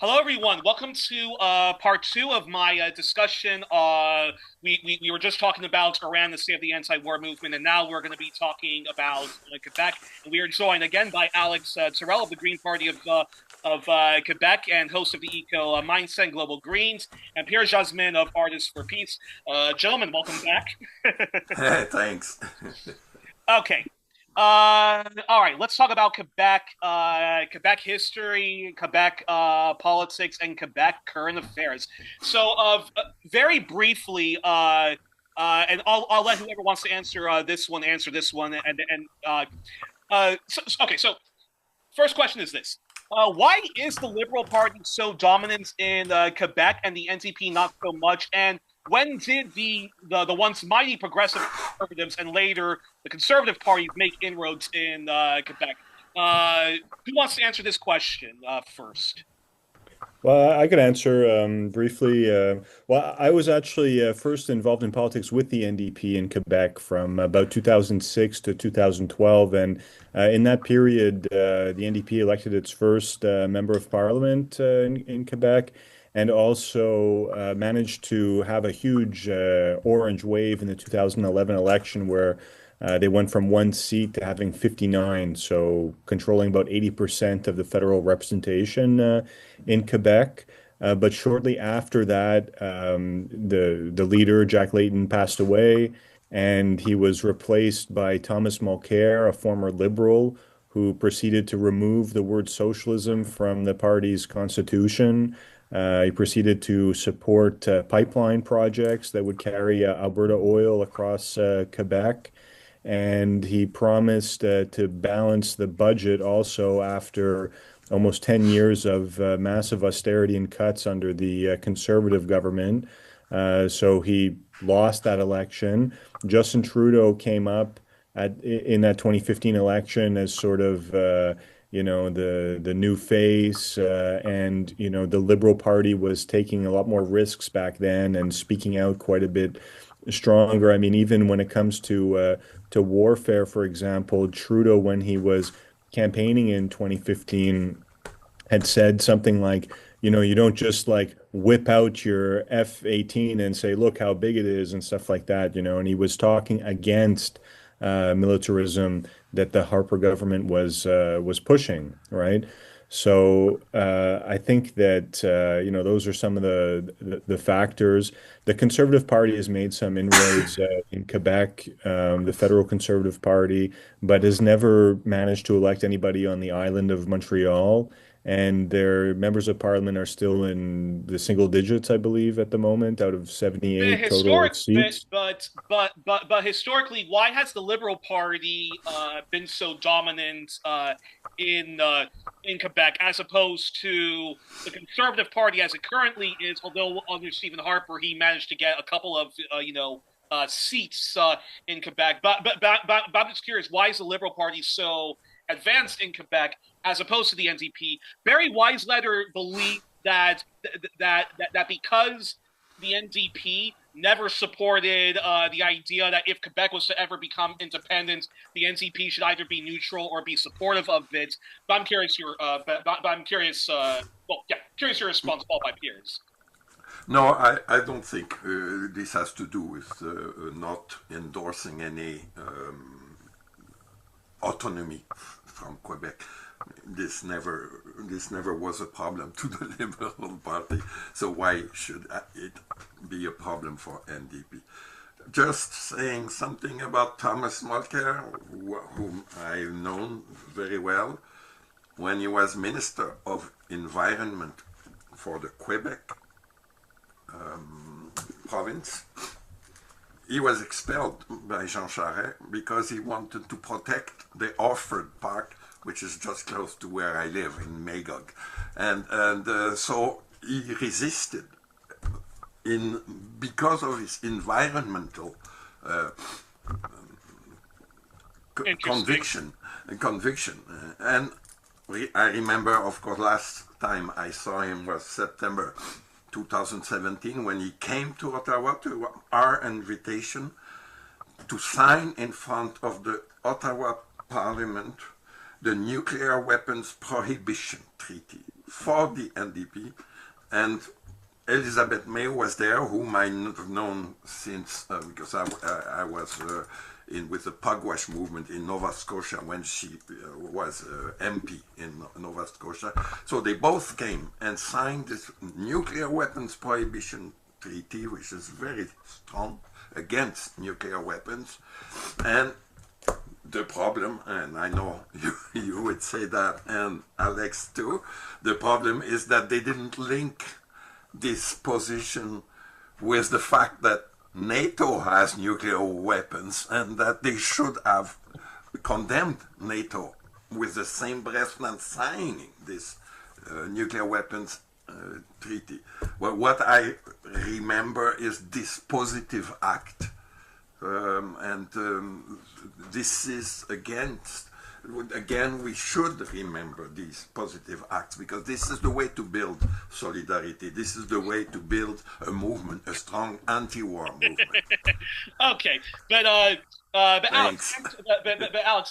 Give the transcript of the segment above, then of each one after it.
Hello, everyone. Welcome to part two of my discussion. We were just talking about Iran, the state of the anti-war movement, and now we're going to be talking about Quebec. And we are joined again by Alex Tyrell of the Green Party of Quebec and host of the Eco Mindset Global Greens, and Pierre Jasmin of Artists for Peace. Gentlemen, welcome back. Thanks. Okay. All right, let's talk about Quebec, Quebec history, Quebec politics, and Quebec current affairs. So, very briefly, and I'll let whoever wants to answer this one, okay. So, first question is this: why is the Liberal Party so dominant in Quebec and the NDP not so much? And when did the once mighty progressive conservatives and later the conservative parties make inroads in Quebec? Who wants to answer this question first? Well, I could answer briefly. Well, I was actually first involved in politics with the NDP in Quebec from about 2006 to 2012. And in that period, the NDP elected its first member of parliament in Quebec and also managed to have a huge orange wave in the 2011 election where they went from one seat to having 59, so controlling about 80% of the federal representation in Quebec. But shortly after that, the leader, Jack Layton, passed away, and he was replaced by Thomas Mulcair, a former liberal, who proceeded to remove the word socialism from the party's constitution. He proceeded to support pipeline projects that would carry Alberta oil across Quebec. And he promised to balance the budget also after almost 10 years of massive austerity and cuts under the conservative government. So he lost that election. Justin Trudeau came up in that 2015 election as sort of the new face, and the Liberal Party was taking a lot more risks back then and speaking out quite a bit stronger. I mean, even when it comes to warfare, for example, Trudeau, when he was campaigning in 2015, had said something like, you don't just like whip out your F-18 and say, look how big it is and stuff like that, and he was talking against militarism that the Harper government was pushing, right? So I think that those are some of the factors. The Conservative Party has made some inroads in Quebec, the Federal Conservative Party, but has never managed to elect anybody on the island of Montreal. And their members of parliament are still in the single digits, I believe, at the moment, out of 78 total Historic, seats. but historically, why has the Liberal Party been so dominant in Quebec as opposed to the Conservative Party as it currently is? Although under Stephen Harper, he managed to get a couple of seats in Quebec. But I'm just curious, why is the Liberal Party so advanced in Quebec as opposed to the NDP? Barry Weisletter believed that because the NDP never supported the idea that if Quebec was to ever become independent, the NDP should either be neutral or be supportive of it. But I'm curious but I'm curious. Curious your response, followed by peers. No, I don't think this has to do with not endorsing any autonomy from Quebec. This never was a problem to the Liberal Party. So why should it be a problem for NDP? Just saying something about Thomas Mulcair, whom I've known very well, when he was Minister of Environment for the Quebec province. He was expelled by Jean Charest because he wanted to protect the Orford Park, which is just close to where I live in Magog, and so he resisted because of his environmental uh, Interesting. conviction, and I remember, of course, last time I saw him was September 2017 when he came to Ottawa to our invitation to sign in front of the Ottawa Parliament the Nuclear Weapons Prohibition Treaty for the NDP, and Elizabeth May was there, whom I've known since, because I was in with the Pugwash movement in Nova Scotia when she was MP in Nova Scotia. So they both came and signed this nuclear weapons prohibition treaty, which is very strong against nuclear weapons. And the problem, and I know you would say that, and Alex too, the problem is that they didn't link this position with the fact that NATO has nuclear weapons and that they should have condemned NATO with the same breath than signing this nuclear weapons treaty. Well, what I remember is this positive act, this is again, we should remember these positive acts, because this is the way to build solidarity. This is the way to build a movement, a strong anti-war movement. Okay, but Alex,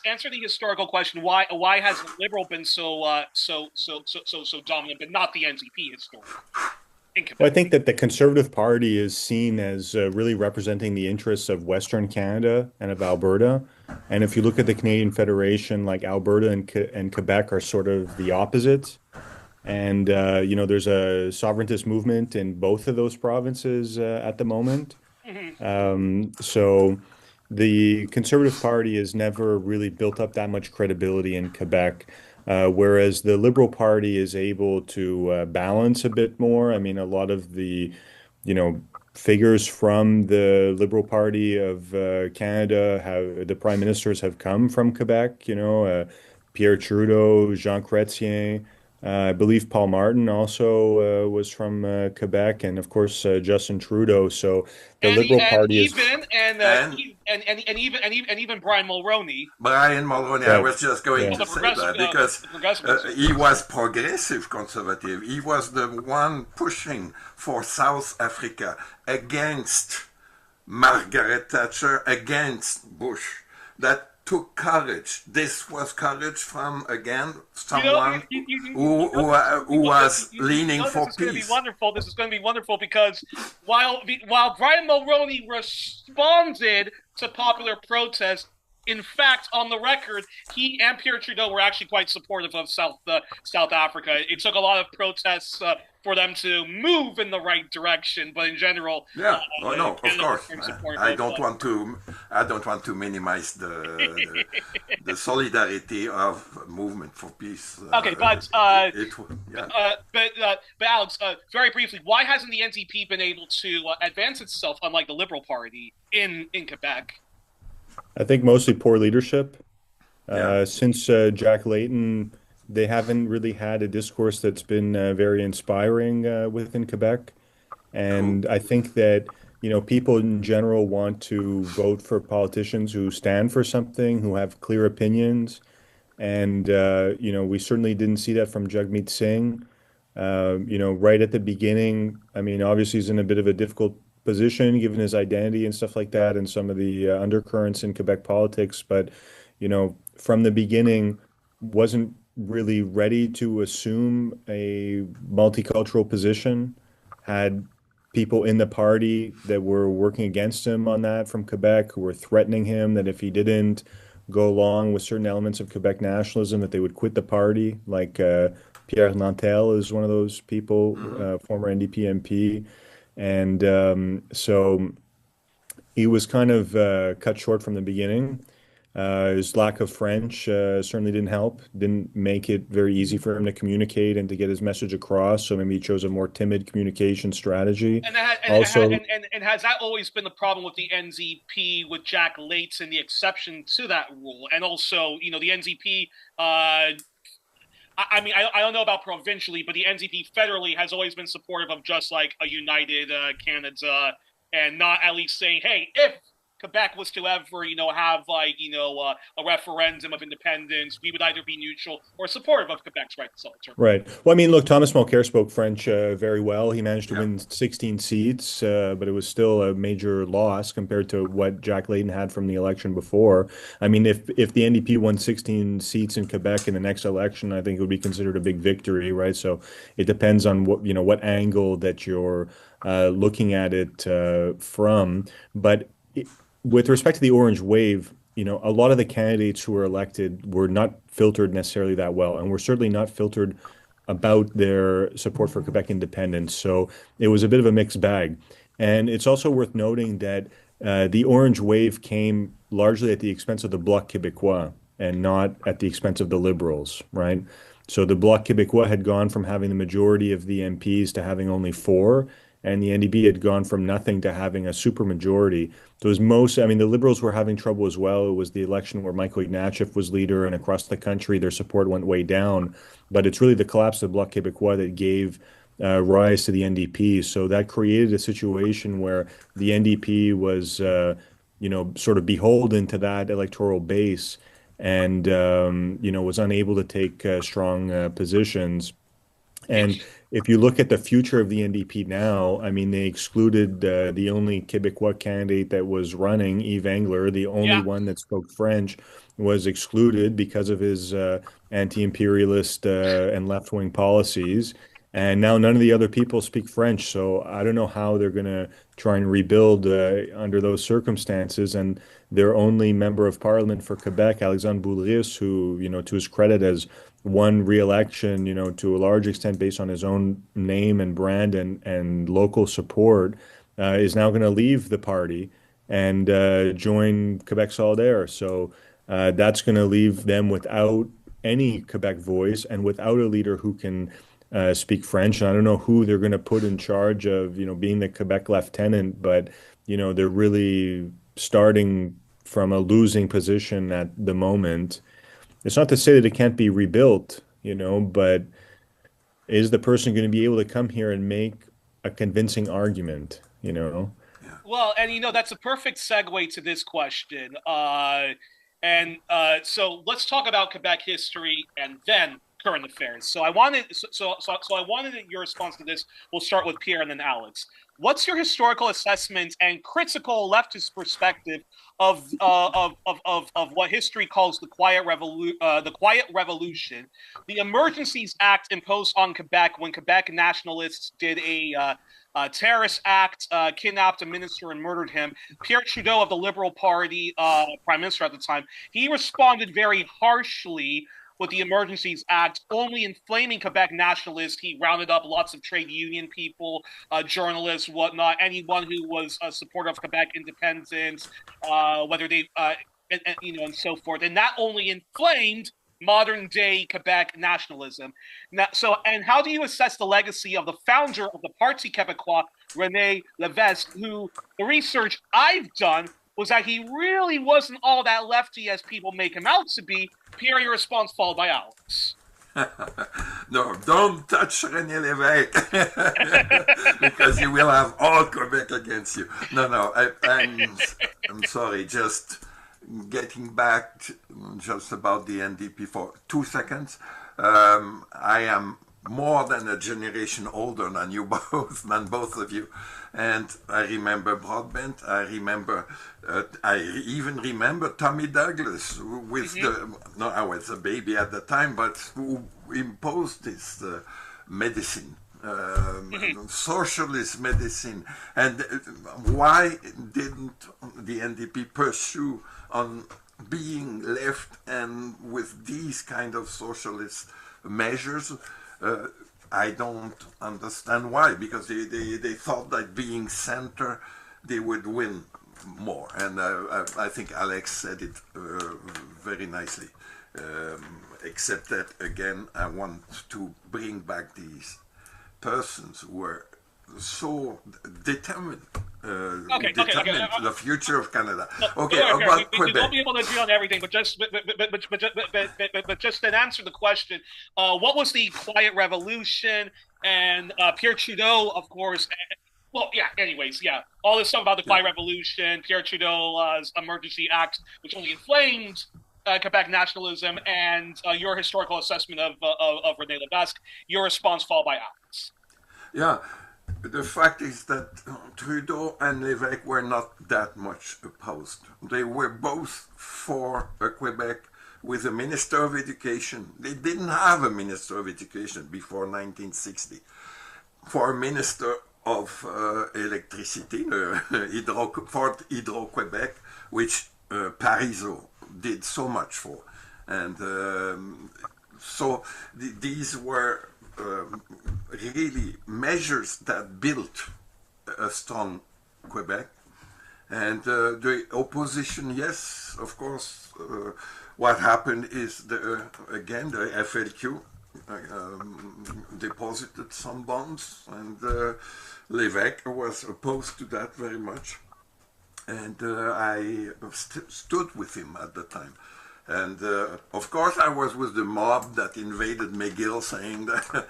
answer the historical question. Why has the Liberal been so dominant, but not the NDP historically? Well, I think that the Conservative Party is seen as really representing the interests of Western Canada and of Alberta. And if you look at the Canadian Federation, like Alberta and Quebec are sort of the opposite. And, there's a sovereigntist movement in both of those provinces at the moment. So the Conservative Party has never really built up that much credibility in Quebec. Whereas the Liberal Party is able to balance a bit more. I mean, a lot of the, figures from the Liberal Party of Canada, the prime ministers have come from Quebec. Pierre Trudeau, Jean Chrétien. I believe Paul Martin also was from Quebec, and of course Justin Trudeau. So the Liberal Party is even Brian Mulroney. Brian Mulroney, right. I was just going to say that because he was progressive conservative. He was the one pushing for South Africa against Margaret Thatcher, against Bush. That took courage. This was courage from, again, someone who was leaning for peace. This is going to be wonderful because while Brian Mulroney responded to popular protest, in fact, on the record, he and Pierre Trudeau were actually quite supportive of South Africa. It took a lot of protests for them to move in the right direction, but in general, of course, I don't want to minimize the solidarity of movement for peace. Okay, but Alex, very briefly, why hasn't the NDP been able to advance itself, unlike the Liberal Party in Quebec? I think mostly poor leadership. Since Jack Layton, they haven't really had a discourse that's been very inspiring within Quebec. And I think that, people in general want to vote for politicians who stand for something, who have clear opinions. And, we certainly didn't see that from Jagmeet Singh. Right at the beginning, I mean, obviously he's in a bit of a difficult position given his identity and stuff like that and some of the undercurrents in Quebec politics. But, from the beginning, wasn't really ready to assume a multicultural position, had people in the party that were working against him on that from Quebec, who were threatening him that if he didn't go along with certain elements of Quebec nationalism, that they would quit the party. Like Pierre Nantel is one of those people, former NDP MP. And so he was kind of cut short from the beginning. His lack of French certainly didn't help, didn't make it very easy for him to communicate and to get his message across. So maybe he chose a more timid communication strategy. And has that always been the problem with the NDP, with Jack Layton, the exception to that rule? And also, the NDP, I don't know about provincially, but the NDP federally has always been supportive of just like a united Canada, and not at least saying, hey, if Quebec was to ever, have like, a referendum of independence, we would either be neutral or supportive of Quebec's right to self-determination. Right. Well, I mean, look, Thomas Mulcair spoke French very well. He managed to Yeah. win 16 seats, but it was still a major loss compared to what Jack Layton had from the election before. I mean, if the NDP won 16 seats in Quebec in the next election, I think it would be considered a big victory, right? So it depends on what angle that you're looking at it from. But with respect to the Orange Wave, a lot of the candidates who were elected were not filtered necessarily that well, and were certainly not filtered about their support for Quebec independence. So it was a bit of a mixed bag. And it's also worth noting that the Orange Wave came largely at the expense of the Bloc Quebecois and not at the expense of the Liberals, right? So the Bloc Quebecois had gone from having the majority of the MPs to having only four, and the NDP had gone from nothing to having a supermajority. So it was I mean, the Liberals were having trouble as well. It was the election where Michael Ignatieff was leader, and across the country, their support went way down. But it's really the collapse of the Bloc Québécois that gave rise to the NDP. So that created a situation where the NDP was, sort of beholden to that electoral base and, was unable to take strong positions. And if you look at the future of the NDP now, I mean, they excluded the only Quebecois candidate that was running, Yves Engler, the only one that spoke French, was excluded because of his anti-imperialist and left-wing policies. And now none of the other people speak French. So I don't know how they're going to try and rebuild under those circumstances. And their only member of parliament for Quebec, Alexandre Boulris, who, to his credit, has won re-election, to a large extent based on his own name and brand and local support, is now going to leave the party and join Quebec Solidaire. So that's going to leave them without any Quebec voice and without a leader who can speak French. And I don't know who they're going to put in charge of, being the Quebec lieutenant, but, they're really starting from a losing position at the moment. It's not to say that it can't be rebuilt, but is the person going to be able to come here and make a convincing argument? Well, and that's a perfect segue to this question. So let's talk about Quebec history and then current affairs. So I wanted your response to this. We'll start with Pierre and then Alex. What's your historical assessment and critical leftist perspective of what history calls the Quiet Revolution, the Emergencies Act imposed on Quebec when Quebec Nationalists did a terrorist act, kidnapped a minister and murdered him? Pierre Trudeau of the Liberal Party, Prime Minister at the time, he responded very harshly with the Emergencies Act, only inflaming Quebec nationalists. He rounded up lots of trade union people, journalists, whatnot, anyone who was a supporter of Quebec independence, whether they, and so forth. And that only inflamed modern day Quebec nationalism. Now, and how do you assess the legacy of the founder of the Party Quebecoise, René Levesque, who the research I've done was that he really wasn't all that lefty as people make him out to be? Pierre, your response, followed by Alex. No, don't touch René Lévesque because you will have all Quebec against you. No, I'm sorry, just getting back just about the NDP for 2 seconds. I am more than a generation older than you both, than both of you. And I remember Broadbent. I even remember Tommy Douglas with I was a baby at the time, but who imposed this medicine, socialist medicine. And why didn't the NDP pursue on being left and with these kind of socialist measures? I don't understand why, because they thought that being center, they would win more. And I think Alex said it very nicely. Except that, again, I want to bring back these persons who were so determined. The future of Canada. About Quebec. We won't be able to agree on everything, but just then answer the question. What was the Quiet Revolution? And Pierre Trudeau, of course, well, yeah. Anyways, yeah, all this stuff about the Quiet Revolution, Pierre Trudeau's Emergency Act, which only inflamed Quebec nationalism, and your historical assessment of René Lévesque, your response followed by Alex. Yeah, the fact is that Trudeau and Lévesque were not that much opposed. They were both for a Quebec with a Minister of Education. They didn't have a Minister of Education before 1960. For a Minister of Electricity, for Hydro-Québec, which Parizeau did so much for. And so these were really measures that built a strong Quebec. And the opposition, yes, of course, what happened is, again, the FLQ deposited some bonds, and Lévesque was opposed to that very much. And I stood with him at the time. And of course, I was with the mob that invaded McGill, saying that,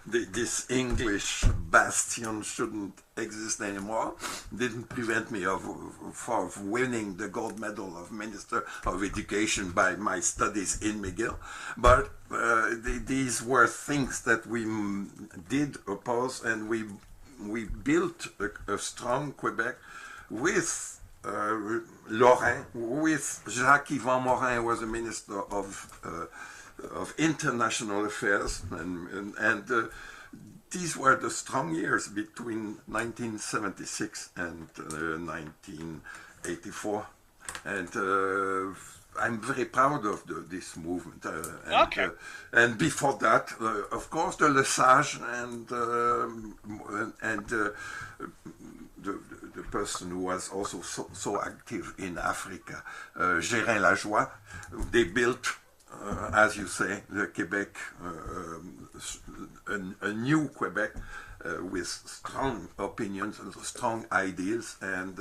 this English bastion shouldn't exist anymore. Didn't prevent me of winning the gold medal of Minister of Education by my studies in McGill. But these were things that we did oppose, and we built a strong Quebec with Lorrain, with Jacques-Yvan Morin, was a minister of international affairs, and these were the strong years between 1976 and 1984, and I'm very proud of this movement. Okay. And before that, of course, the Le Sage and the person who was also so active in Africa, Gérin Lajoie, they built, as you say, the Quebec, a new Quebec with strong opinions and strong ideas, and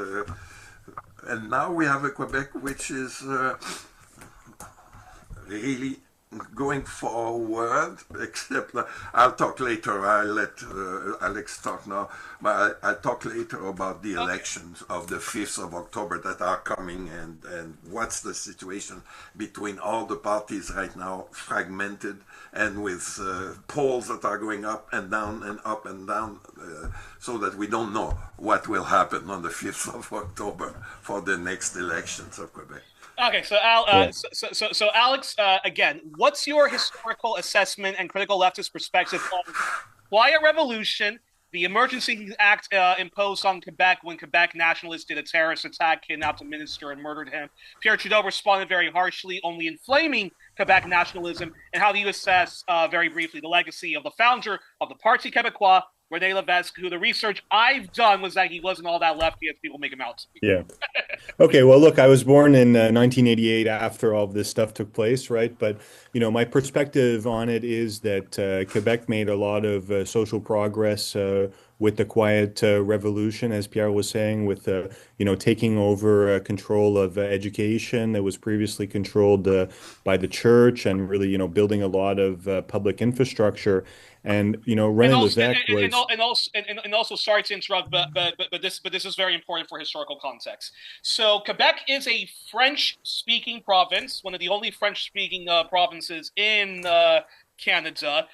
now we have a Quebec which is really going forward, except I'll talk later. I'll let Alex talk now, but I'll talk later about the elections of the 5th of October that are coming, and what's the situation between all the parties right now, fragmented, and with polls that are going up and down and up and down, so that we don't know what will happen on the 5th of October for the next elections of Quebec. Okay, so Alex, again, what's your historical assessment and critical leftist perspective on Quiet Revolution, the Emergency Act imposed on Quebec when Quebec Nationalists did a terrorist attack, kidnapped a minister, and murdered him? Pierre Trudeau responded very harshly, only inflaming Quebec nationalism, and how do you assess, very briefly, the legacy of the founder of the Party Quebecoise, René Lévesque, who the research I've done was that he wasn't all that lefty as people make him out to be. Yeah. Okay. Well, look, I was born in 1988 after all of this stuff took place, right? But, my perspective on it is that Quebec made a lot of social progress with the Quiet Revolution, as Pierre was saying, with, taking over control of education that was previously controlled by the church, and really, building a lot of public infrastructure. And René Lévesque was, and also, sorry to interrupt, but this is very important for historical context. So Quebec is a French-speaking province, one of the only French-speaking provinces in Canada.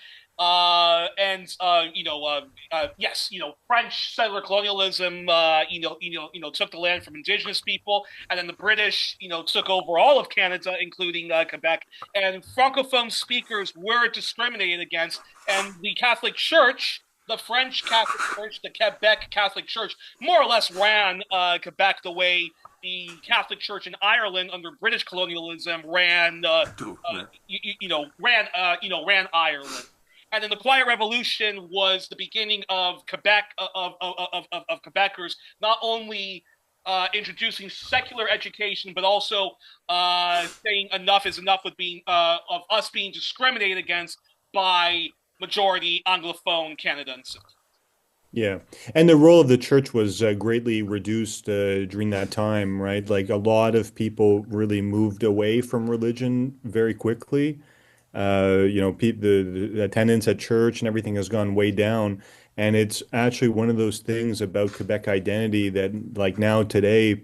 Yes, French settler colonialism, took the land from Indigenous people, and then the British, took over all of Canada, including Quebec, and Francophone speakers were discriminated against, and the Catholic Church, the French Catholic Church, the Quebec Catholic Church, more or less ran Quebec the way the Catholic Church in Ireland under British colonialism ran Ireland. And then the Quiet Revolution was the beginning of Quebec, of Quebecers, not only introducing secular education, but also saying enough is enough with of us being discriminated against by majority Anglophone Canadians. Yeah. And the role of the church was greatly reduced during that time, right? Like, a lot of people really moved away from religion very quickly. The attendance at church and everything has gone way down. And it's actually one of those things about Quebec identity that, like now today,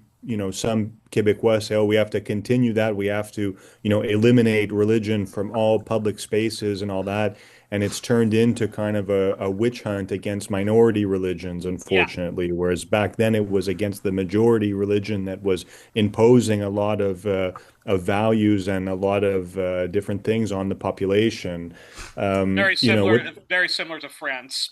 some Quebecois say, oh, we have to continue that. We have to, eliminate religion from all public spaces and all that. And it's turned into kind of a witch hunt against minority religions, Yeah. unfortunately. Whereas back then it was against the majority religion that was imposing a lot of values and a lot of different things on the population. Very similar to France.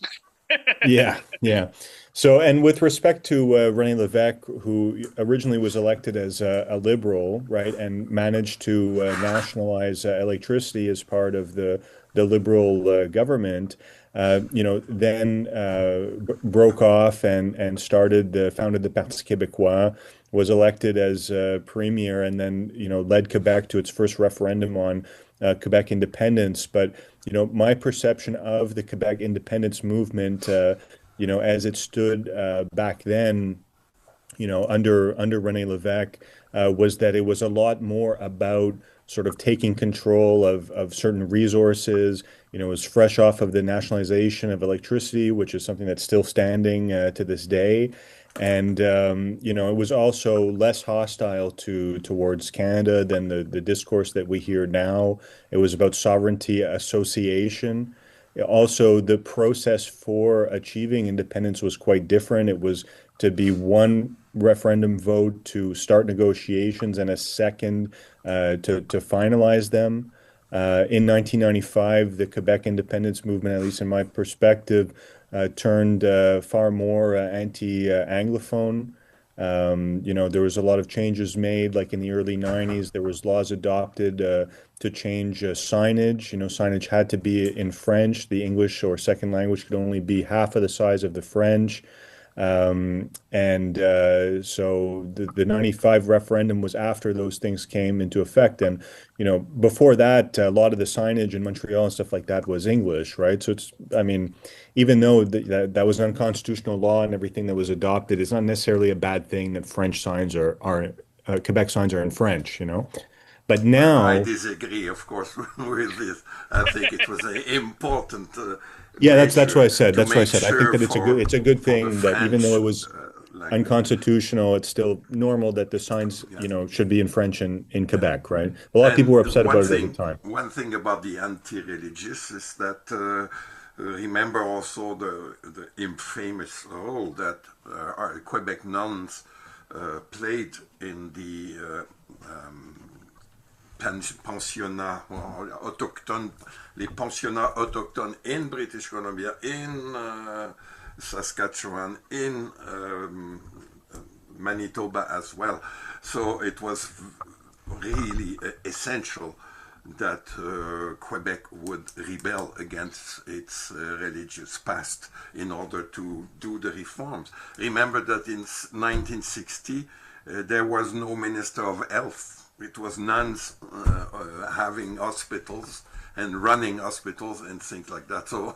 Yeah, yeah. So, and with respect to René Lévesque, who originally was elected as a liberal, right, and managed to nationalize electricity as part of the liberal government, then broke off and founded the Parti Québécoise, was elected as premier, and then led Quebec to its first referendum on Quebec independence. But my perception of the Quebec independence movement, as it stood back then, under René Lévesque, was that it was a lot more about sort of taking control of certain resources. It was fresh off of the nationalization of electricity, which is something that's still standing to this day. And it was also less hostile towards Canada than the discourse that we hear now. It was about sovereignty association. Also, the process for achieving independence was quite different. It was to be one referendum vote to start negotiations and a second to finalize them. In 1995, the Quebec independence movement, at least in my perspective, turned far more anti-Anglophone. There was a lot of changes made, like in the early 90s, there was laws adopted to change signage. Signage had to be in French. The English or second language could only be half of the size of the French. So the 95 referendum was after those things came into effect. And, before that, a lot of the signage in Montreal and stuff like that was English, right? So even though that was an unconstitutional law and everything that was adopted, it's not necessarily a bad thing that French signs are Quebec signs are in French, But Well, I now, disagree, of course, with this. I think it was an important yeah, that's what measure I said. to That's what I make said. I think sure that it's a good for the thing that even though French it was language. unconstitutional, it's still normal that the signs, Yeah, should be in French in yeah. Quebec, right? A lot of people And were upset about it at the time. one thing about the anti-religious is that remember also the infamous role that our Quebec nuns played in the pensionnats autochtones, les pensionnats autochtones in British Columbia, in Saskatchewan, in Manitoba as well. So it was really essential that Quebec would rebel against its religious past in order to do the reforms. Remember that in 1960 there was no Minister of Health. It was nuns having hospitals and running hospitals and things like that. So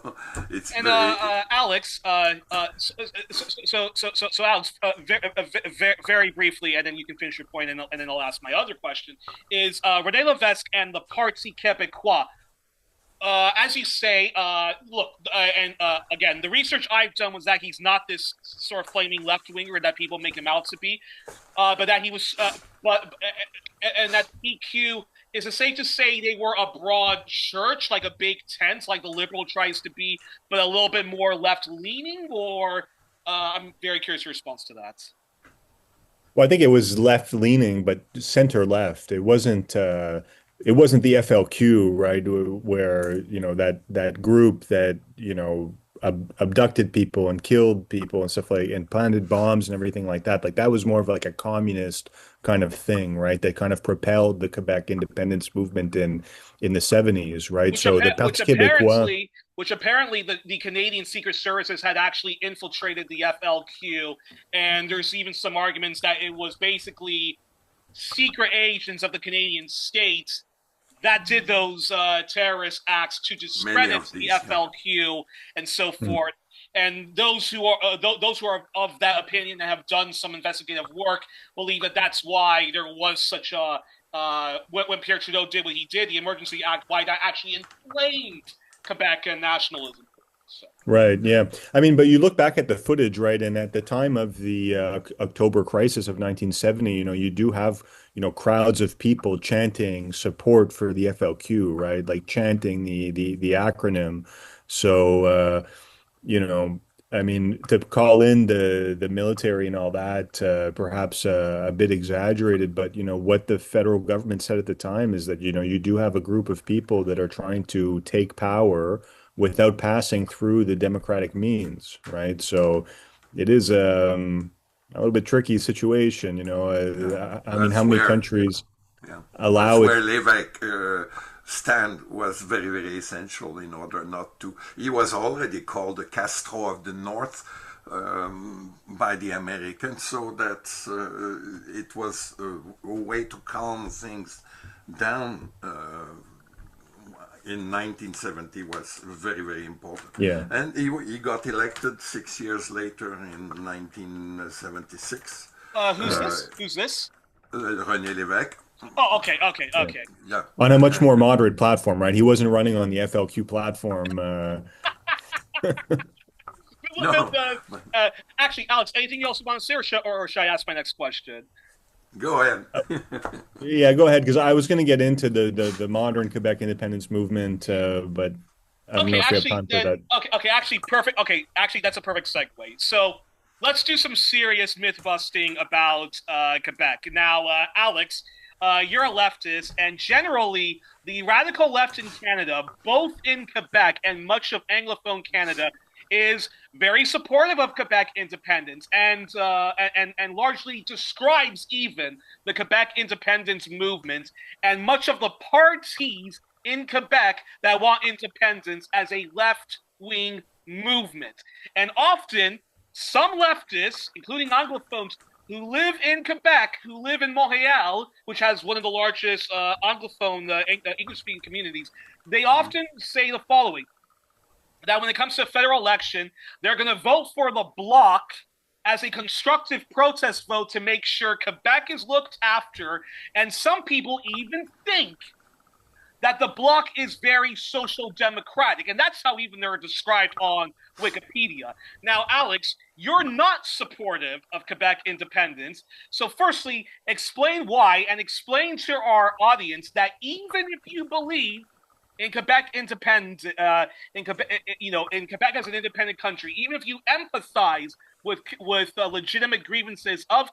it's And very Alex, Alex, very briefly, and then you can finish your point, and then I'll ask my other question. Is René Lévesque and the Parti Quebecoise? As you say, look, and again, the research I've done was that he's not this sort of flaming left winger that people make him out to be, but that he was, and that PQ, is it safe to say they were a broad church, like a big tent, like the liberal tries to be, but a little bit more left leaning? Or I'm very curious your response to that. Well, I think it was left leaning, but center left. It wasn't the FLQ, right? Where, that group that, abducted people and killed people and stuff and planted bombs and everything like that. Like that was more of like a communist kind of thing, right? That kind of propelled the Quebec independence movement in the 70s, right? Which, So the Parti Québécois. apparently the Canadian Secret Services had actually infiltrated the FLQ, and there's even some arguments that it was basically secret agents of the Canadian state that did those terrorist acts to many discredit of the these. Yeah. FLQ and so forth. And those who are of that opinion and have done some investigative work believe that that's why there was such a when Pierre Trudeau did what he did, the Emergency Act, why that actually inflamed Quebec nationalism. So. Right. Yeah. I mean, but you look back at the footage, right? And at the time of the October crisis of 1970, you do have, crowds of people chanting support for the FLQ, right? Like chanting the acronym. So, you know, I mean, to call in the military and all that, perhaps a bit exaggerated, but what the federal government said at the time is that you do have a group of people that are trying to take power without passing through the democratic means, right? So it is a little bit tricky situation, Yeah, I mean, how many countries yeah, that's allow it? where Levesque stand was very, very essential in order not to. He was already called the Castro of the North by the Americans, so that it was a way to calm things down in 1970 was very, very important. Yeah. And he got elected 6 years later in 1976. Who's this? Who's this? René Lévesque. Oh, okay, okay, Yeah. okay. Yeah. On a much more moderate platform, right? He wasn't running on the FLQ platform. No, Actually, Alex, anything else you want to say, or should I ask my next question? go ahead. Yeah, go ahead, because I was going to get into the modern Quebec independence movement, but I don't know Okay, if we have actually, time for then that. okay, actually, perfect. Okay, actually, that's a perfect segue. So let's do some serious myth busting about Quebec. Now, Alex, you're a leftist, and generally, the radical left in Canada, both in Quebec and much of Anglophone Canada, is very supportive of Quebec independence, and largely describes even the Quebec independence movement and much of the parties in Quebec that want independence as a left wing movement. And often, some leftists, including Anglophones, who live in Quebec, who live in Montreal, which has one of the largest Anglophone English speaking communities, they often say the following: that when it comes to a federal election, they're going to vote for the Bloc as a constructive protest vote to make sure Quebec is looked after. And some people even think that the Bloc is very social democratic. And that's how even they're described on Wikipedia. Now, Alex, you're not supportive of Quebec independence. So, firstly, explain why, and explain to our audience that even if you believe in Quebec independence, in Quebec, in Quebec as an independent country, even if you empathize with legitimate grievances of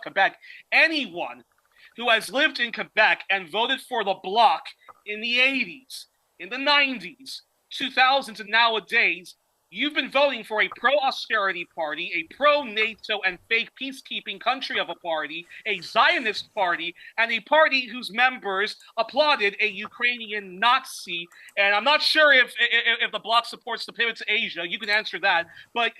Quebec, anyone who has lived in Quebec and voted for the Bloc in the 80s, in the 90s, 2000s, and nowadays, you've been voting for a pro-austerity party, a pro-NATO and fake peacekeeping country of a party, a Zionist party, and a party whose members applauded a Ukrainian Nazi. And I'm not sure if the Bloc supports the pivot to Asia. You can answer that. But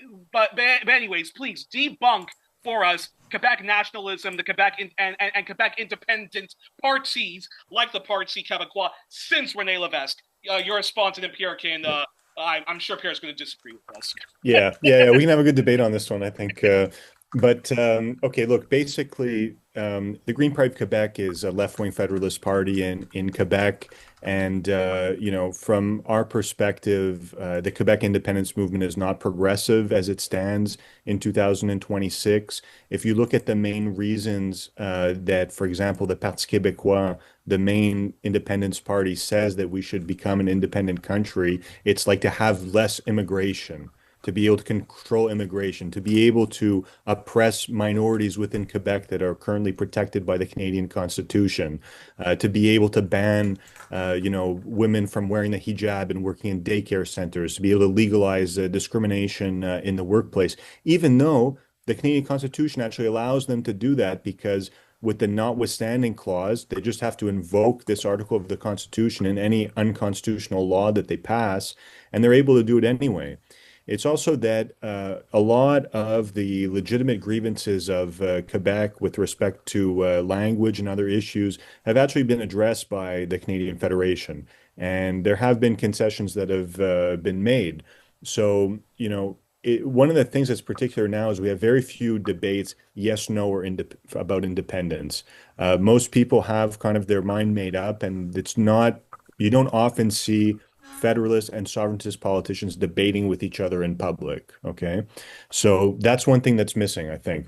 anyways, please debunk for us Quebec nationalism, the Quebec and Quebec independent parties like the Parti Quebecoise since René Lévesque. Your response, and Pierre can. I'm sure Pierre's going to disagree with us. Yeah. We can have a good debate on this one, I think. But okay, look, basically, the Green Party of Quebec is a left-wing federalist party in Quebec. And, from our perspective, the Quebec independence movement is not progressive as it stands in 2026. If you look at the main reasons that, for example, the Parti Québécois, the main independence party, says that we should become an independent country, it's like to have less immigration, to be able to control immigration, to be able to oppress minorities within Quebec that are currently protected by the Canadian Constitution, to be able to ban, women from wearing the hijab and working in daycare centers, to be able to legalize discrimination in the workplace, even though the Canadian Constitution actually allows them to do that because with the notwithstanding clause, they just have to invoke this article of the Constitution in any unconstitutional law that they pass, and they're able to do it anyway. It's also that a lot of the legitimate grievances of Quebec with respect to language and other issues have actually been addressed by the Canadian Federation. And there have been concessions that have been made. So, one of the things that's particular now is we have very few debates, yes, no, or about independence. Most people have kind of their mind made up, and you don't often see federalist and sovereigntist politicians debating with each other in public. Okay. So that's one thing that's missing, I think.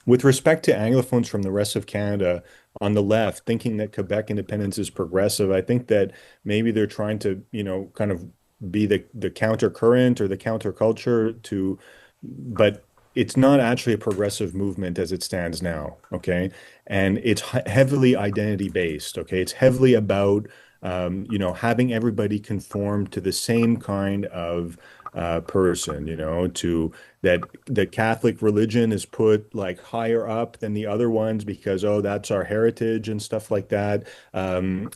With respect to Anglophones from the rest of Canada on the left, thinking that Quebec independence is progressive, I think that maybe they're trying to, kind of be the counter current or the counterculture to, but it's not actually a progressive movement as it stands now. Okay. And it's heavily identity based. Okay. It's heavily about, having everybody conform to the same kind of person, to that the Catholic religion is put like higher up than the other ones because, oh, that's our heritage and stuff like that.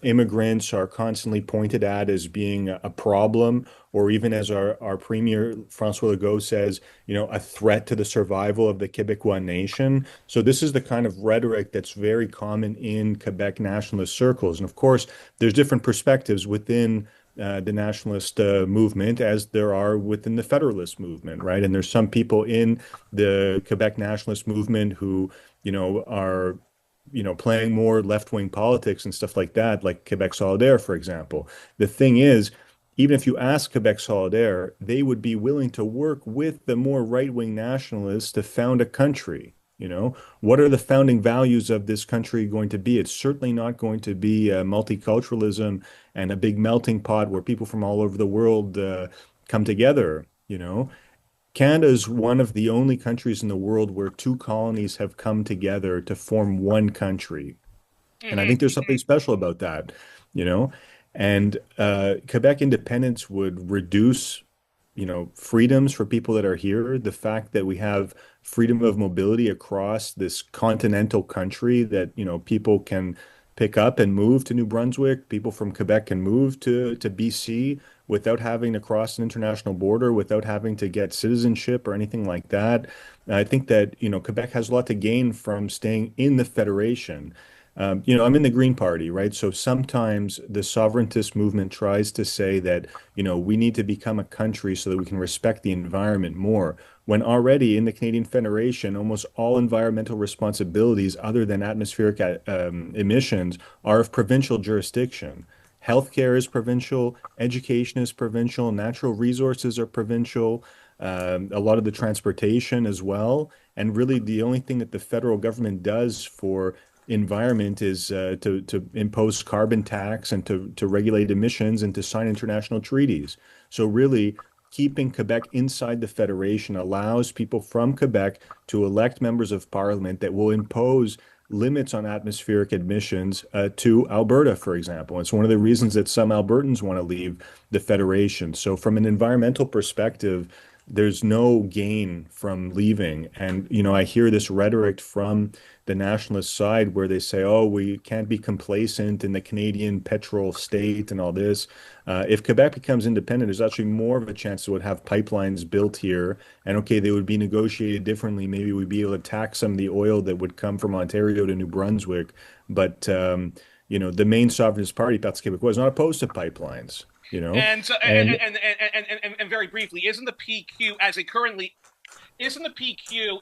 Immigrants are constantly pointed at as being a problem, or even as our Premier François Legault says, a threat to the survival of the Quebecois nation. So this is the kind of rhetoric that's very common in Quebec nationalist circles. And of course, there's different perspectives within the nationalist movement as there are within the federalist movement, right? And there's some people in the Quebec nationalist movement who, are, playing more left-wing politics and stuff like that, like Quebec Solidaire, for example. The thing is, even if you ask Quebec Solidaire, they would be willing to work with the more right-wing nationalists to found a country. What are the founding values of this country going to be? It's certainly not going to be multiculturalism and a big melting pot where people from all over the world come together. Canada is one of the only countries in the world where two colonies have come together to form one country. And I think there's something special about that, you know? And Quebec independence would reduce, freedoms for people that are here. The fact that we have freedom of mobility across this continental country that, people can pick up and move to New Brunswick. People from Quebec can move to BC without having to cross an international border, without having to get citizenship or anything like that. I think that, Quebec has a lot to gain from staying in the Federation. I'm in the Green Party, right? So sometimes the sovereigntist movement tries to say that, we need to become a country so that we can respect the environment more. When already in the Canadian Federation, almost all environmental responsibilities other than atmospheric emissions are of provincial jurisdiction. Healthcare is provincial, education is provincial, natural resources are provincial, a lot of the transportation as well. And really, the only thing that the federal government does for environment is to impose carbon tax and to regulate emissions and to sign international treaties. So really, keeping Quebec inside the Federation allows people from Quebec to elect members of parliament that will impose limits on atmospheric emissions to Alberta, for example. It's one of the reasons that some Albertans want to leave the Federation. So from an environmental perspective, there's no gain from leaving. And, I hear this rhetoric from the nationalist side where they say, oh, we can't be complacent in the Canadian petrol state and all this. If Quebec becomes independent, there's actually more of a chance it would have pipelines built here. And okay, they would be negotiated differently. Maybe we'd be able to tax some of the oil that would come from Ontario to New Brunswick. But, the main sovereignist party, Parti Quebecoise, is not opposed to pipelines. And, so, and very briefly, isn't the PQ,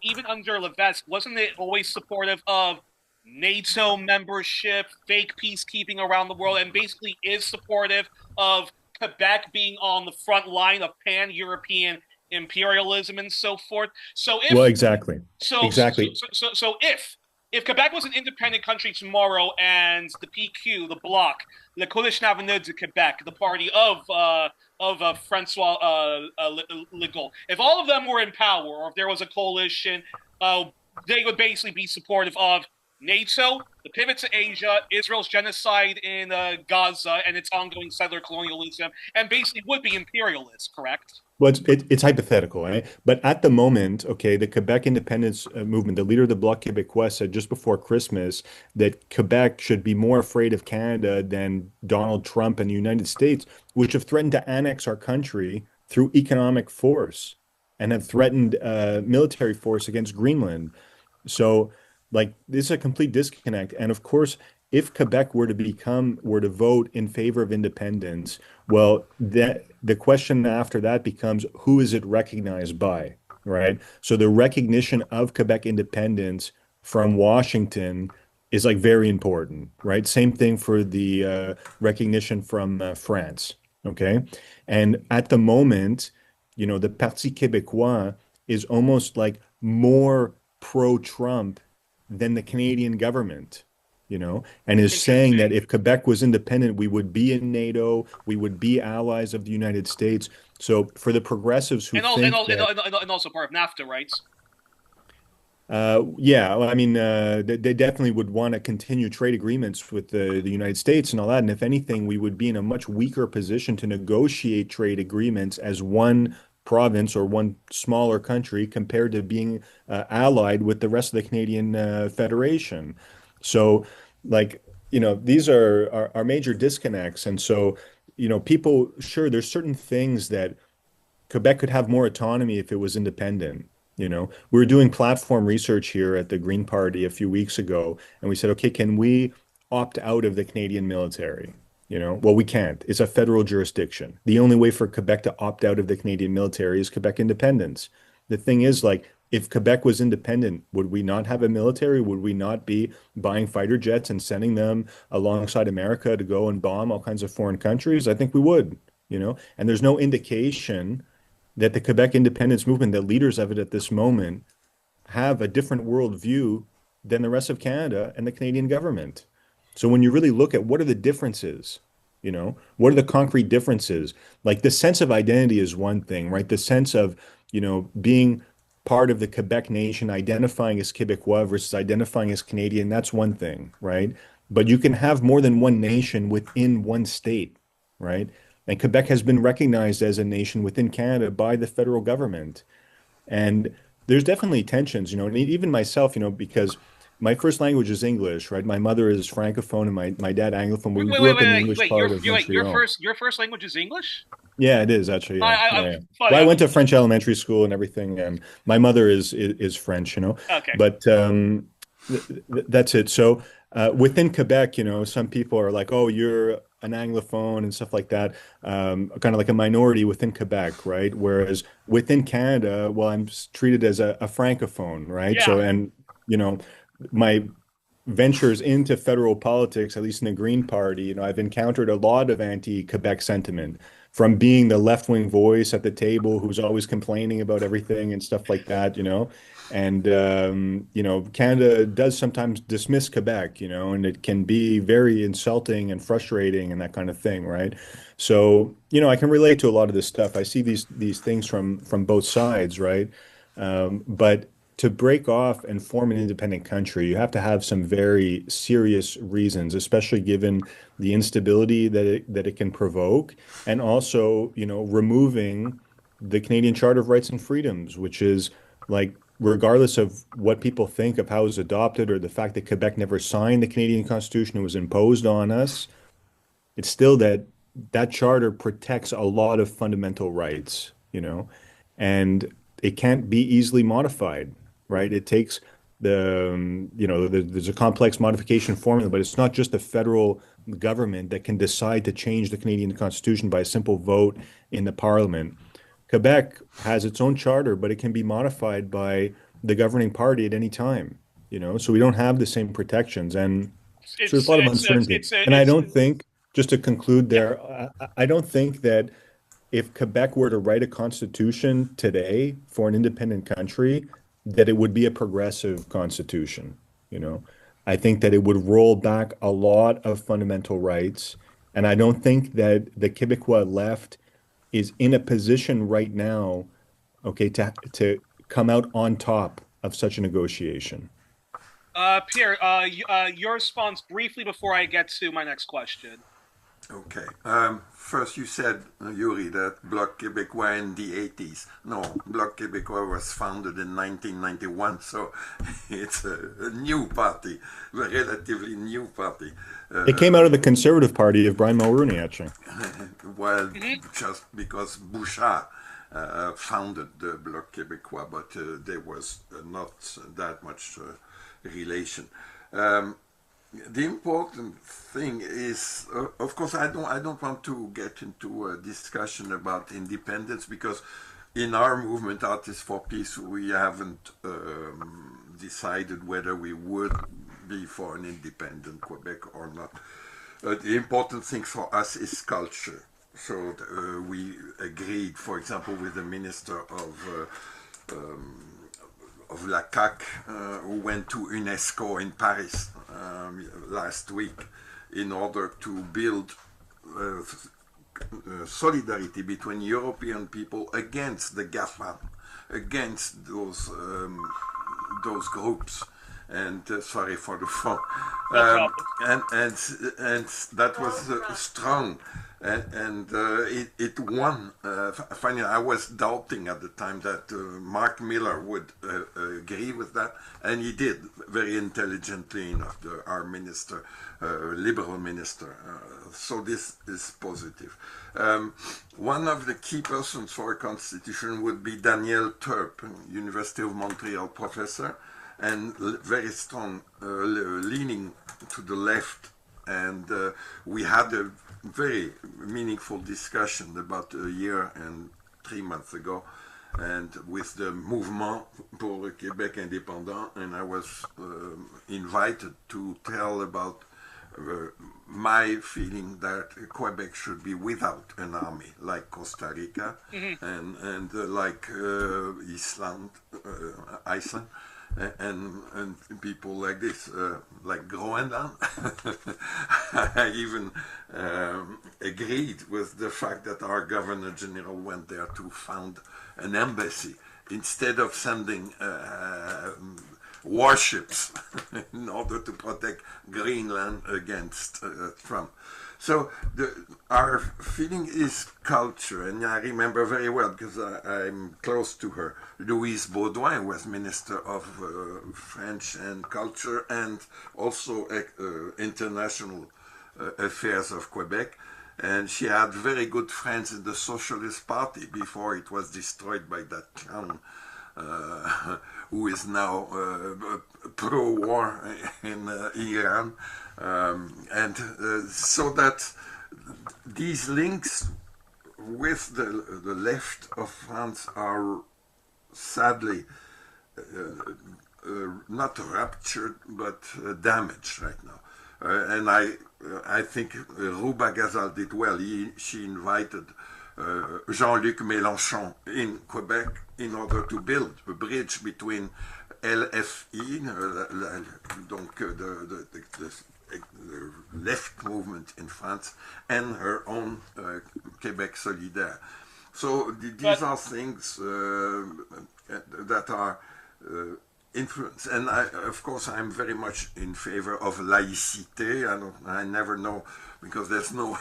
even under Levesque, wasn't it always supportive of NATO membership, fake peacekeeping around the world, and basically is supportive of Quebec being on the front line of pan-European imperialism and so forth? Well, exactly. So, Exactly. so if Quebec was an independent country tomorrow and the PQ, the Bloc, the Coalition Avenir du Québec, the party of Francois Legault, if all of them were in power, or if there was a coalition, they would basically be supportive of NATO, the pivot to Asia, Israel's genocide in Gaza, and its ongoing settler colonialism, and basically would be imperialist, correct? Well, it's hypothetical, right? But at the moment, okay, the Quebec independence movement, the leader of the Bloc Quebecoise said just before Christmas that Quebec should be more afraid of Canada than Donald Trump and the United States, which have threatened to annex our country through economic force and have threatened military force against Greenland. So, like, this is a complete disconnect. And of course, if Quebec were to vote in favor of independence, well, that the question after that becomes who is it recognized by, right? So the recognition of Quebec independence from Washington is like very important, right? Same thing for the recognition from France. Okay. And at the moment, the Parti Québécois is almost like more pro-Trump than the Canadian government, and is saying that Interesting. if Quebec was independent, we would be in NATO, we would be allies of the United States. So for the progressives who And also, and, think al- and, that al- and also part of NAFTA, right? yeah, well, I mean, they definitely would want to continue trade agreements with the United States and all that. And if anything, we would be in a much weaker position to negotiate trade agreements as one province or one smaller country compared to being allied with the rest of the Canadian Federation. So, like, these are major disconnects. And so, people, sure, there's certain things that Quebec could have more autonomy if it was independent. We were doing platform research here at the Green Party a few weeks ago, and we said, okay, can we opt out of the Canadian military? Well, we can't. It's a federal jurisdiction. The only way for Quebec to opt out of the Canadian military is Quebec independence. The thing is, like, if Quebec was independent, would we not have a military? Would we not be buying fighter jets and sending them alongside America to go and bomb all kinds of foreign countries? I think we would. And there's no indication that the Quebec independence movement, the leaders of it at this moment, have a different worldview than the rest of Canada and the Canadian government. So when you really look at what are the differences, what are the concrete differences? Like the sense of identity is one thing, right? The sense of, being part of the Quebec nation, identifying as Quebecois versus identifying as Canadian, that's one thing, right? But you can have more than one nation within one state, right? And Quebec has been recognized as a nation within Canada by the federal government. And there's definitely tensions, and even myself, because my first language is English, right? My mother is Francophone and my dad Anglophone. Wait, We wait, grew wait, up in the wait, English wait. part of Your Montreal. first language is English? Yeah, it is actually. Yeah, I yeah. funny. Well, I went to French elementary school and everything, and my mother is French, Okay. but that's it. So within Quebec, some people are like, "Oh, you're an Anglophone" and stuff like that, kind of like a minority within Quebec, right? Whereas within Canada, well, I'm treated as a Francophone, right? Yeah. So, and my ventures into federal politics, at least in the Green Party, I've encountered a lot of anti-Quebec sentiment from being the left-wing voice at the table who's always complaining about everything and stuff like that. And Canada does sometimes dismiss Quebec, and it can be very insulting and frustrating and that kind of thing, right? So, I can relate to a lot of this stuff. I see these things from both sides, right? But to break off and form an independent country, you have to have some very serious reasons, especially given the instability that it can provoke, and also, removing the Canadian Charter of Rights and Freedoms, which is like, regardless of what people think of how it was adopted or the fact that Quebec never signed the Canadian Constitution, it was imposed on us, it's still that charter protects a lot of fundamental rights, and it can't be easily modified, right? It takes there's a complex modification formula, but it's not just the federal government that can decide to change the Canadian Constitution by a simple vote in the Parliament. Quebec has its own charter, but it can be modified by the governing party at any time, so we don't have the same protections. And so there's a lot of uncertainty. And I it's don't think, just to conclude yeah. there, I don't think that if Quebec were to write a constitution today for an independent country, that it would be a progressive constitution. You know, I think that it would roll back a lot of fundamental rights. And I don't think that the Quebecois left is in a position right now, okay, to come out on top of such a negotiation. Pierre, your response briefly before I get to my next question. Okay. First, you said, Youri, that Bloc Québécois in the 80s. No, Bloc Québécois was founded in 1991, so it's a new party, a relatively new party. It came out of the Conservative Party of Brian Mulroney, actually. Well, just because Bouchard founded the Bloc Québécois, but there was not that much relation. The important thing is, of course, I don't want to get into a discussion about independence because in our movement, Artists for Peace, we haven't decided whether we would be for an independent Quebec or not. The important thing for us is culture. So we agreed, for example, with the minister of la CAQ, who went to UNESCO in Paris last week in order to build solidarity between European people against the GAFAM, against those groups. And sorry for the phone. And that was strong, and it won. Finally, I was doubting at the time that Mark Miller would agree with that, and he did very intelligently enough. Our minister, liberal minister. So this is positive. One of the key persons for a constitution would be Daniel Turp, University of Montreal professor, and very strong leaning to the left. And we had a very meaningful discussion about a year and 3 months ago, and with the Mouvement pour le Québec Independent, and I was invited to tell about my feeling that Quebec should be without an army, like Costa Rica and like Iceland. And people like this, like Groenland. I even agreed with the fact that our Governor General went there to found an embassy instead of sending warships in order to protect Greenland against Trump. So our feeling is culture, and I remember very well, because I'm close to her, Louise Baudouin was Minister of French and Culture and also International Affairs of Quebec, and she had very good friends in the Socialist Party before it was destroyed by that clown who is now pro-war in Iran. So that these links with the left of France are sadly not ruptured but damaged right now. And I think Rouba Gazal did well. She invited Jean-Luc Mélenchon in Quebec in order to build a bridge between LFI, donc the left movement in France, and her own Quebec Solidaire. So these are things that are influence, and of course I'm very much in favor of laïcité. I never know, because there's no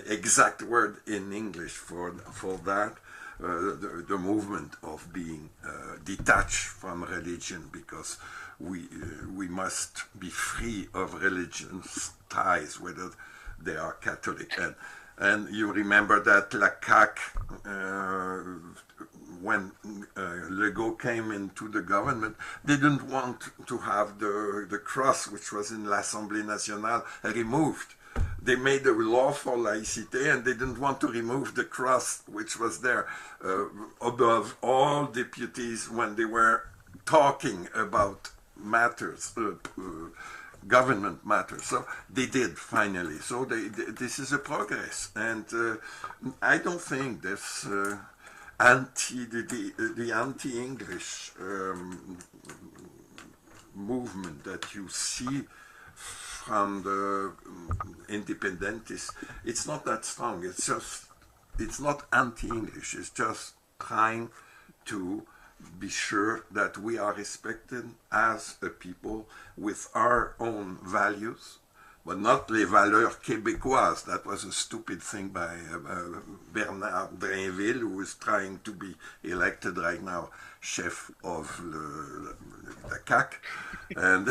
exact word in English for that. The movement of being detached from religion, because we must be free of religion's ties, whether they are Catholic. And you remember that La CAQ, when Legault came into the government, didn't want to have the cross, which was in l'Assemblée nationale, removed. They made a law for laïcité, and they didn't want to remove the cross, which was there above all deputies when they were talking about matters, government matters. So they did finally. So this is a progress, and I don't think this the anti-English movement that you see from the independentists, it's not that strong. It's not anti-English. It's just trying to be sure that we are respected as a people with our own values, but not les valeurs québécoises. That was a stupid thing by Bernard Drainville, who is trying to be elected right now chef of the CAQ. And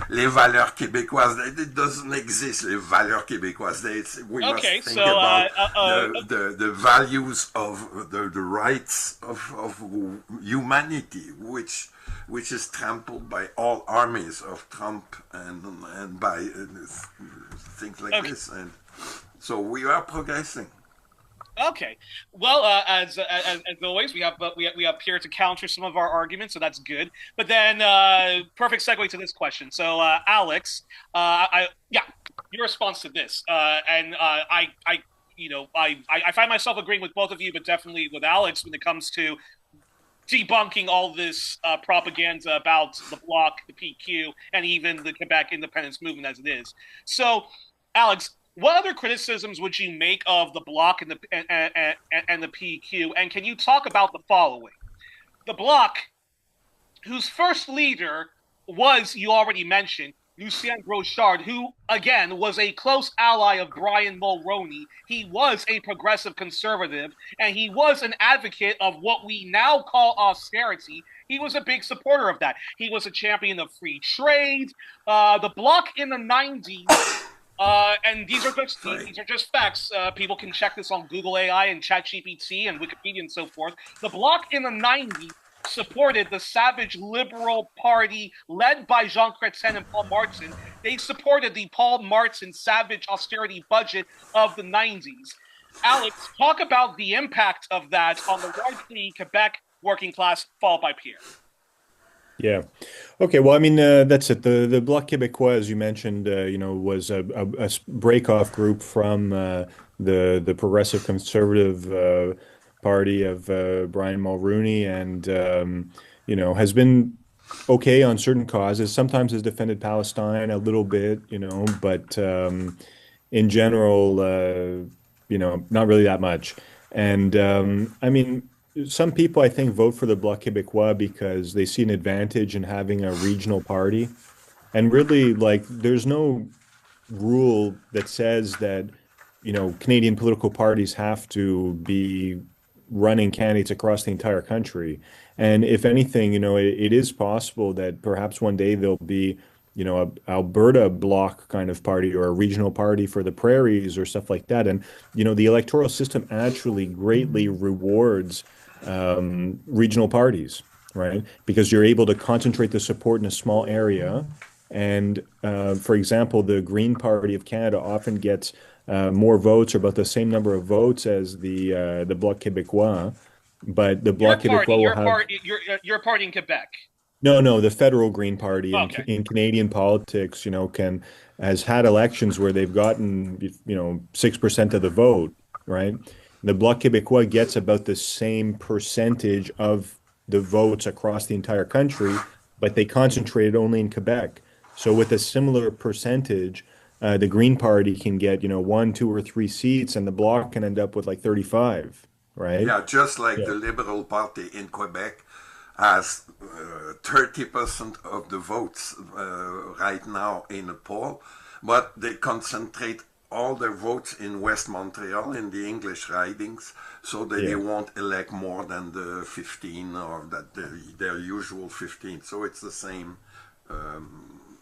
les valeurs québécoises, it doesn't exist, les valeurs québécoises. We must think about the values of the rights of humanity, which is trampled by all armies of Trump and by things like this. And so we are progressing. Okay. Well, as always, we have Pierre to counter some of our arguments, so that's good. But then, perfect segue to this question. So, Alex, your response to this, and I I find myself agreeing with both of you, but definitely with Alex when it comes to debunking all this propaganda about the Bloc, the PQ, and even the Quebec Independence movement as it is. So, Alex, what other criticisms would you make of the Bloc and the PQ? And can you talk about the following? The Bloc, whose first leader was, you already mentioned, Lucien Brochard, who, again, was a close ally of Brian Mulroney. He was a progressive conservative, and he was an advocate of what we now call austerity. He was a big supporter of that. He was a champion of free trade. The Bloc in the 90s, and these are just facts. People can check this on Google AI and ChatGPT and Wikipedia and so forth. The Bloc in the 90s supported the Savage Liberal Party led by Jean Chrétien and Paul Martin. They supported the Paul Martin Savage austerity budget of the 90s. Alex, talk about the impact of that on the largely Quebec working class, followed by Pierre. Yeah. Okay. Well, I mean, that's it. The Bloc Quebecoise, as you mentioned, was a break-off group from the Progressive Conservative Party of Brian Mulroney, and has been okay on certain causes. Sometimes has defended Palestine a little bit, but in general, not really that much. And I mean, some people I think vote for the Bloc Québécois because they see an advantage in having a regional party. And really, like, there's no rule that says that, Canadian political parties have to be running candidates across the entire country. And if anything, it is possible that perhaps one day there'll be, a Alberta bloc kind of party or a regional party for the prairies or stuff like that. And, the electoral system actually greatly rewards regional parties, right? Because you're able to concentrate the support in a small area. And for example, the Green Party of Canada often gets more votes, or about the same number of votes as the Bloc Québécois, but the Bloc Québécois will have your party in Quebec. No, the federal Green Party Okay. in Canadian politics, has had elections where they've gotten 6% of the vote, right? The Bloc Québécois gets about the same percentage of the votes across the entire country, but they concentrated only in Quebec. So with a similar percentage, the Green Party can get, 1, 2, or 3 seats, and the Bloc can end up with like 35, right? Yeah, just like Yeah. the Liberal Party in Quebec has 30% of the votes right now in a poll, but they concentrate all their votes in West Montreal in the English ridings, so that they won't elect more than the 15 or that their usual 15. So it's the same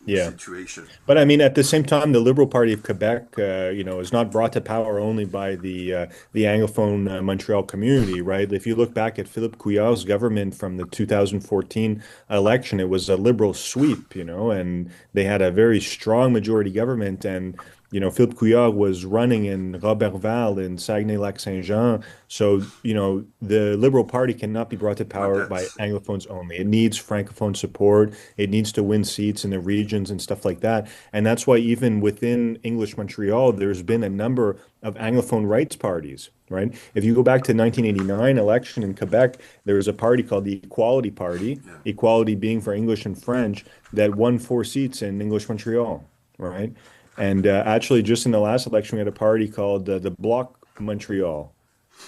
situation. But I mean, at the same time, the Liberal Party of Quebec, is not brought to power only by the Anglophone Montreal community, right? If you look back at Philippe Couillard's government from the 2014 election, it was a Liberal sweep, and they had a very strong majority government. And Philippe Couillard was running in Robertval in Saguenay-Lac-Saint-Jean. So, the Liberal Party cannot be brought to power by Anglophones only. It needs Francophone support. It needs to win seats in the regions and stuff like that. And that's why even within English Montreal, there's been a number of Anglophone rights parties, right? If you go back to 1989 election in Quebec, there was a party called the Equality Party, equality being for English and French, that won 4 seats in English Montreal, right? And actually, just in the last election, we had a party called the Bloc Montreal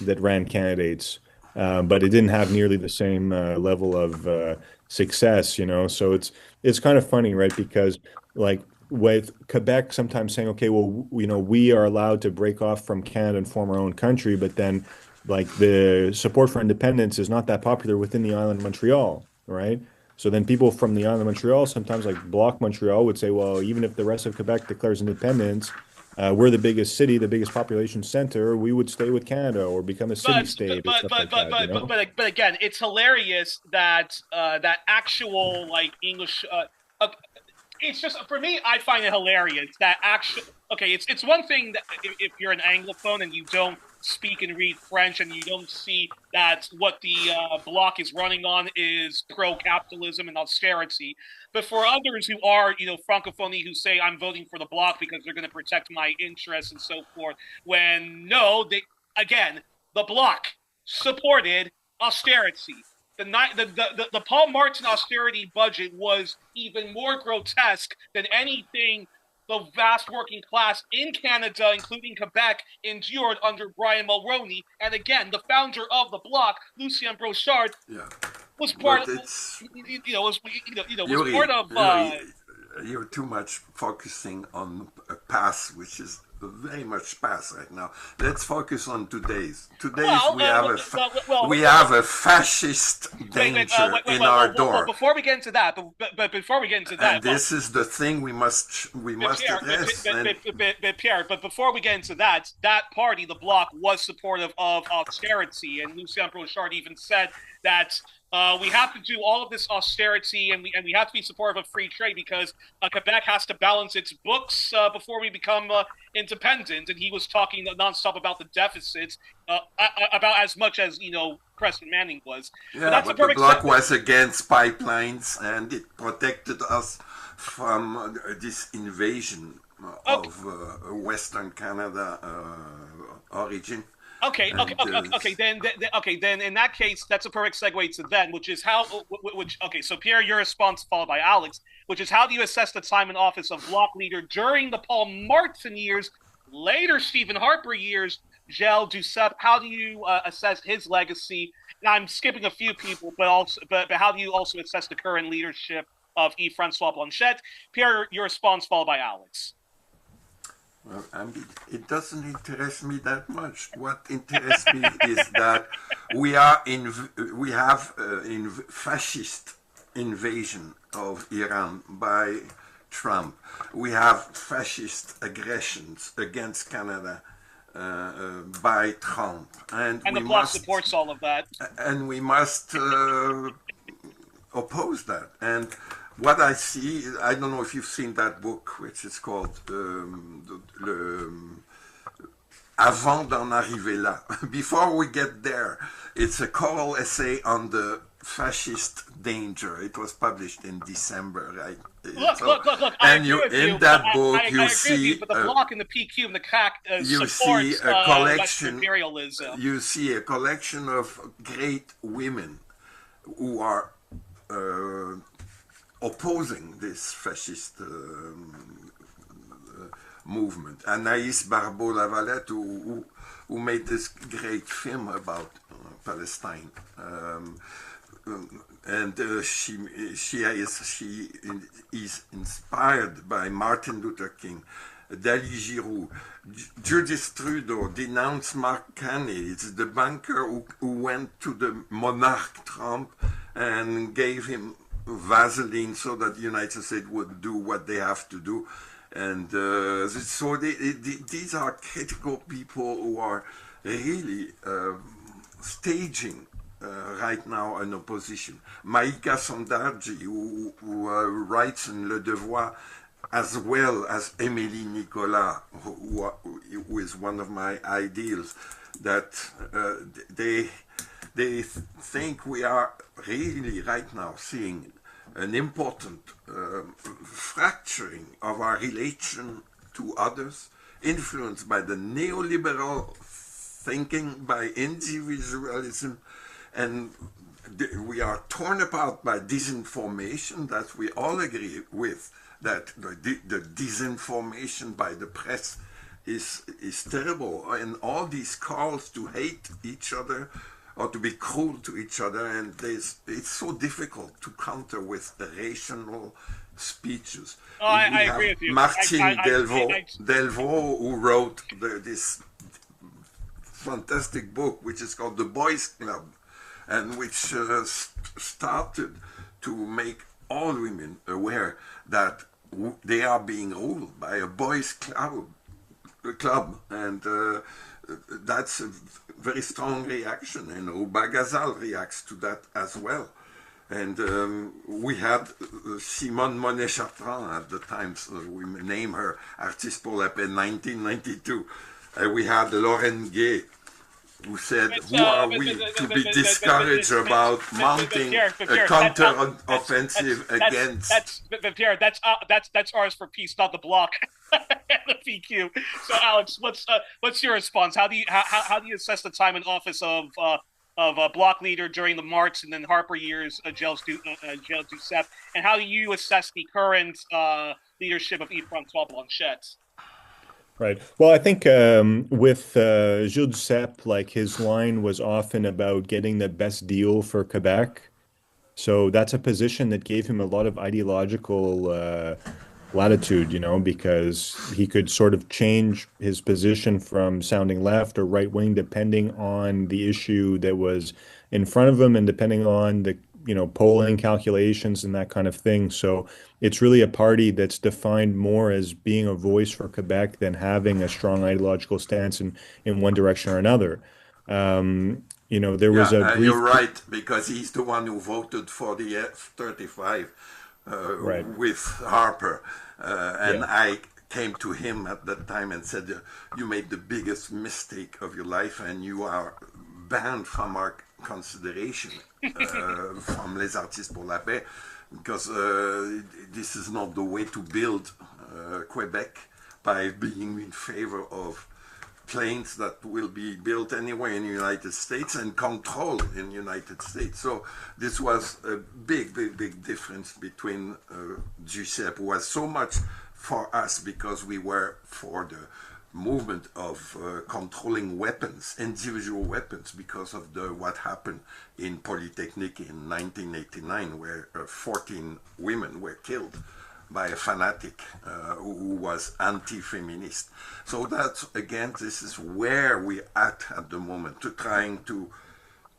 that ran candidates, but it didn't have nearly the same level of success, So it's kind of funny, right? Because like with Quebec sometimes saying, okay, well, we are allowed to break off from Canada and form our own country, but then like the support for independence is not that popular within the island of Montreal, right? So then people from the island of Montreal, sometimes like Bloc Montreal, would say, well, even if the rest of Quebec declares independence, we're the biggest city, the biggest population center, we would stay with Canada or become a city state or stuff like that, but again, it's hilarious that that actual like English. It's just for me, I find it hilarious that actual. Okay, it's one thing that if you're an Anglophone and you don't speak and read French and you don't see that what the Bloc is running on is pro-capitalism and austerity. But for others who are, Francophonie, who say I'm voting for the Bloc because they're going to protect my interests and so forth, when no, the Bloc supported austerity. The Paul Martin austerity budget was even more grotesque than anything the vast working class in Canada, including Quebec, endured under Brian Mulroney. And again, the founder of the Bloc, Lucien Brochard, was part of. Was part of. You're too much focusing on a past, which is very much past right now. Let's focus on today's. We have a fascist danger in our door. Before we get into that, and this is the thing we must address. Pierre, but before we get into that party, the Bloc, was supportive of austerity, and Lucien Brochard even said that we have to do all of this austerity, and we have to be supportive of free trade because Quebec has to balance its books before we become independent. And he was talking nonstop about the deficits, about as much as Preston Manning was. Yeah, but the Bloc was against pipelines, and it protected us from this invasion of Western Canada origin. Okay. Then in that case, that's a perfect segue to then, which is how. So Pierre, your response followed by Alex, which is how do you assess the time in office of Bloc leader during the Paul Martin years, later Stephen Harper years, Gilles Duceppe? How do you assess his legacy? And I'm skipping a few people, but how do you also assess the current leadership of Yves-Francois Blanchette? Pierre, your response followed by Alex. Well, it doesn't interest me that much. What interests me is that we have a fascist invasion of Iran by Trump. We have fascist aggressions against Canada by Trump, and the Bloc supports all of that. And we must oppose that. And what I see, I don't know if you've seen that book, which is called Avant d'en arriver là. Before we get there, it's a choral essay on the fascist danger. It was published in December, right? Look. And in that book, you see the Bloc and the PQ and the CAC supports a collection. Imperialism. You see a collection of great women who are opposing this fascist movement. Anaïs Barbeau-Lavalette, who made this great film about Palestine, and she is inspired by Martin Luther King, Dali Giroux. Judith Trudeau denounced Mark Carney. It's the banker who went to the monarch Trump and gave him Vaseline so that the United States would do what they have to do. And so these are critical people who are really staging right now an opposition. Maïka Sondarji, who writes in Le Devoir, as well as Émilie Nicolas, who is one of my ideals, that they think we are really right now seeing an important fracturing of our relation to others, influenced by the neoliberal thinking, by individualism, and we are torn apart by disinformation that we all agree with, that the disinformation by the press is terrible, and all these calls to hate each other or to be cruel to each other, and it's so difficult to counter with rational speeches. I agree with you. Martin Delvaux, who wrote this fantastic book, which is called The Boys Club, and which started to make all women aware that they are being ruled by a boys club, and that's a very strong reaction, and Bagazal reacts to that as well. And we had Simone Monet-Chartrand at the time, so we name her Artiste pour la Paix 1992. We had Lauren Gay, who said, who are we to be discouraged about mounting a counter-offensive against... Pierre, that's ours for peace, not the bloc. The PQ. So, Alex, what's your response? How do you assess the time and office of a bloc leader during the Marx and then Harper years, Gilles Duceppe, and how do you assess the current leadership of Yves-Francois Blanchet? Right. Well, I think with Gilles Duceppe, like his line was often about getting the best deal for Quebec. So that's a position that gave him a lot of ideological latitude, you know, because he could sort of change his position from sounding left or right wing depending on the issue that was in front of him and depending on the, you know, polling calculations and that kind of thing. So it's really a party that's defined more as being a voice for Quebec than having a strong ideological stance in one direction or another. You know, there was a brief... You're right, because he's the one who voted for the F-35 right. with Harper. And I came to him at that time and said, you made the biggest mistake of your life and you are banned from our consideration from Les Artistes pour la Paix, because this is not the way to build Quebec by being in favor of planes that will be built anyway in the United States and controlled in the United States. So this was a big difference between Duceppe, who was so much for us because we were for the movement of controlling weapons, individual weapons, because of what happened in Polytechnic in 1989, where 14 women were killed by a fanatic who was anti-feminist. So that's, again, this is where we're at the moment, to trying to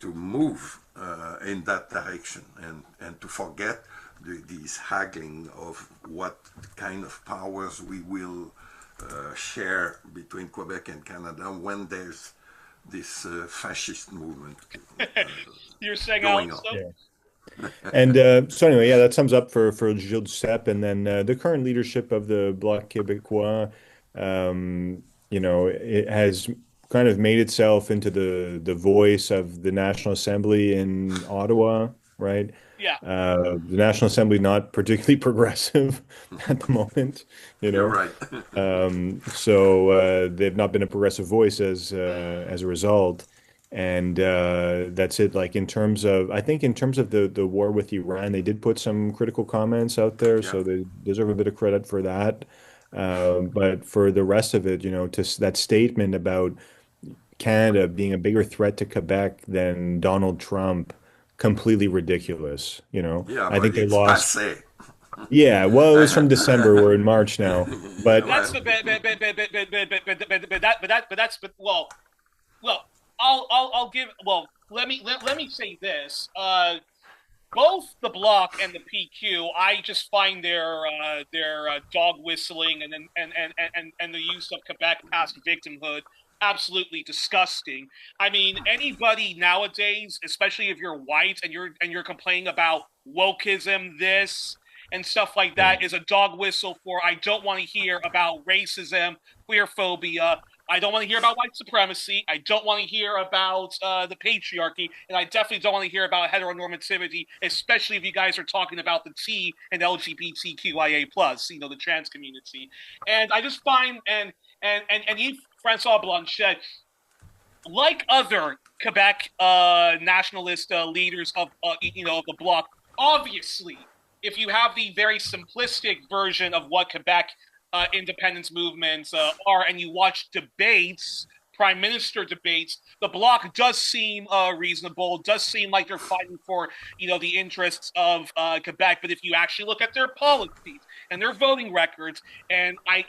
move in that direction and to forget these haggling of what kind of powers we will share between Quebec and Canada when there's this fascist movement You're saying going Alex, on. Yeah. And so anyway, yeah, that sums up for Gilles Duceppe. And then the current leadership of the Bloc Quebecois, you know, it has kind of made itself into the voice of the National Assembly in Ottawa, right? Yeah. The National Assembly not particularly progressive at the moment, you know. You're right. So they've not been a progressive voice as a result. And that's it. Like in terms of, I think in terms of the war with Iran, they did put some critical comments out there, Yeah. so they deserve a bit of credit for that. But for the rest of it, you know, to that statement about Canada being a bigger threat to Quebec than Donald Trump, completely ridiculous. You know, Yeah, I but think they it's lost. passé. Yeah, well, it was from December. We're in March now, but That's the well, I'll give. Well, let me say this. Both the Bloc and the PQ, I just find their dog whistling and the use of Quebec past victimhood absolutely disgusting. I mean, anybody nowadays, especially if you're white and you're complaining about wokeism, this and stuff like that, is a dog whistle for I don't want to hear about racism, queerphobia. I don't want to hear about white supremacy. I don't want to hear about the patriarchy, and I definitely don't want to hear about heteronormativity, especially if you guys are talking about the T and LGBTQIA plus, you know, the trans community. And I just find and Yves-Francois Blanchet, like other Quebec nationalist leaders of you know, of the Bloc, obviously, if you have the very simplistic version of what Quebec independence movements are, and you watch debates, prime minister debates, the Bloc does seem reasonable, does seem like they're fighting for, you know, the interests of Quebec. But if you actually look at their policies and their voting records, and I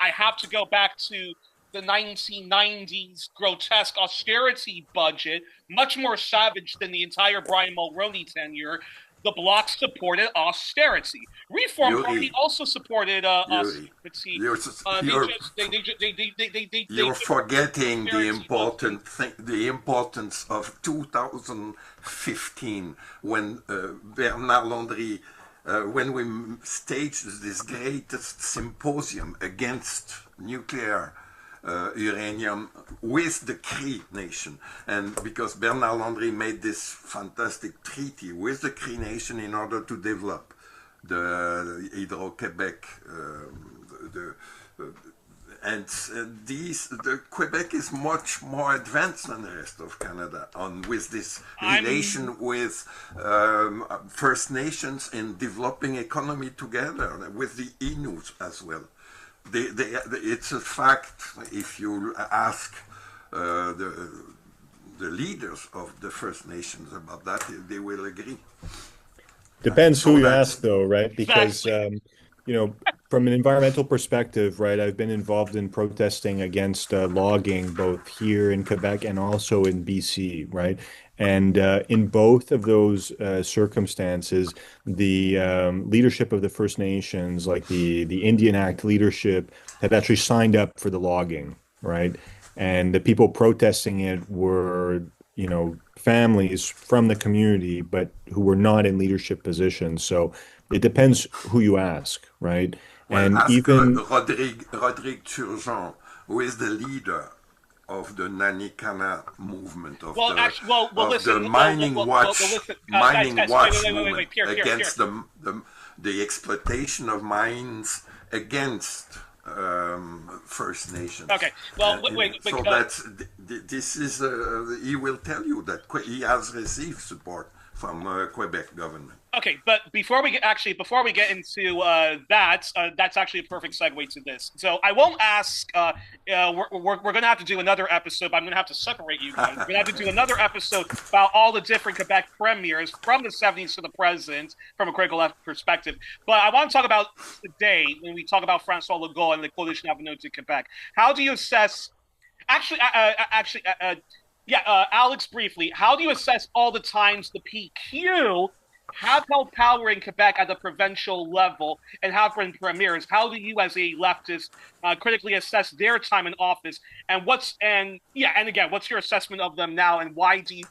have to go back to the 1990s grotesque austerity budget, much more savage than the entire Brian Mulroney tenure. The Bloc supported austerity. Reform Youri. Party also supported Youri. austerity. You're forgetting the important thing, the importance of 2015 when Bernard Landry, when we staged this greatest symposium against nuclear uranium with the Cree nation. And because Bernard Landry made this fantastic treaty with the Cree nation in order to develop the Hydro-Quebec, and the Quebec is much more advanced than the rest of Canada with this relation with First Nations in developing economy together with the Inuit as well. It's a fact. If you ask the leaders of the First Nations about that, they will agree. Depends who you ask, though, right? Because from an environmental perspective, right, I've been involved in protesting against logging both here in Quebec and also in BC, right? And in both of those circumstances, the leadership of the First Nations, like the Indian Act leadership, had actually signed up for the logging, right? And the people protesting it were, families from the community, but who were not in leadership positions. So it depends who you ask, right? Well, and ask even Rodrigue Turgeon, who is the leader of the Nanikana movement of the mining watch movement against the exploitation of mines against First Nations. Okay. Well, wait. So this is he will tell you that he has received support from Quebec government. Okay, but before we get into that's actually a perfect segue to this. So I won't ask. We're going to have to do another episode. But I'm going to have to separate you guys. We're going to have to do another episode about all the different Quebec premiers from the 70s to the present from a critical left perspective. But I want to talk about today when we talk about François Legault and the Coalition Avenue to Quebec. How do you assess? Alex, briefly, how do you assess all the times the PQ have held power in Quebec at the provincial level and have been premiers? How do you, as a leftist, critically assess their time in office? And what's your assessment of them now? And why do you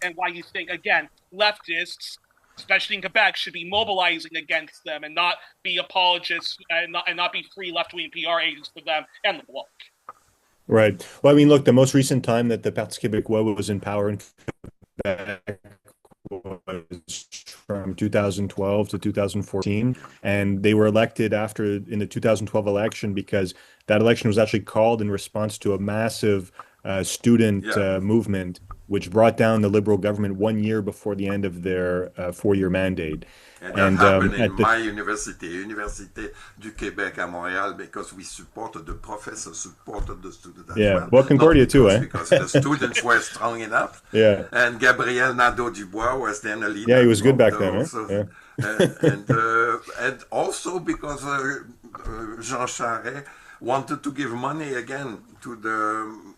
think, again, leftists, especially in Quebec, should be mobilizing against them and not be apologists and not be free left-wing PR agents for them and the Bloc? Right. Well, I mean, look, the most recent time that the Parti Quebecoise was in power in Quebec was from 2012 to 2014, and they were elected in the 2012 election because that election was actually called in response to a massive student movement, which brought down the Liberal government 1 year before the end of their 4-year mandate. And that happened in my university, Université du Québec à Montréal, because the professors supported the students as well. Well, Concordia too, because the students were strong enough. Yeah. And Gabriel Nadeau-Dubois was then a leader. Yeah, he was good back then. And also because Jean Charest wanted to give money again to the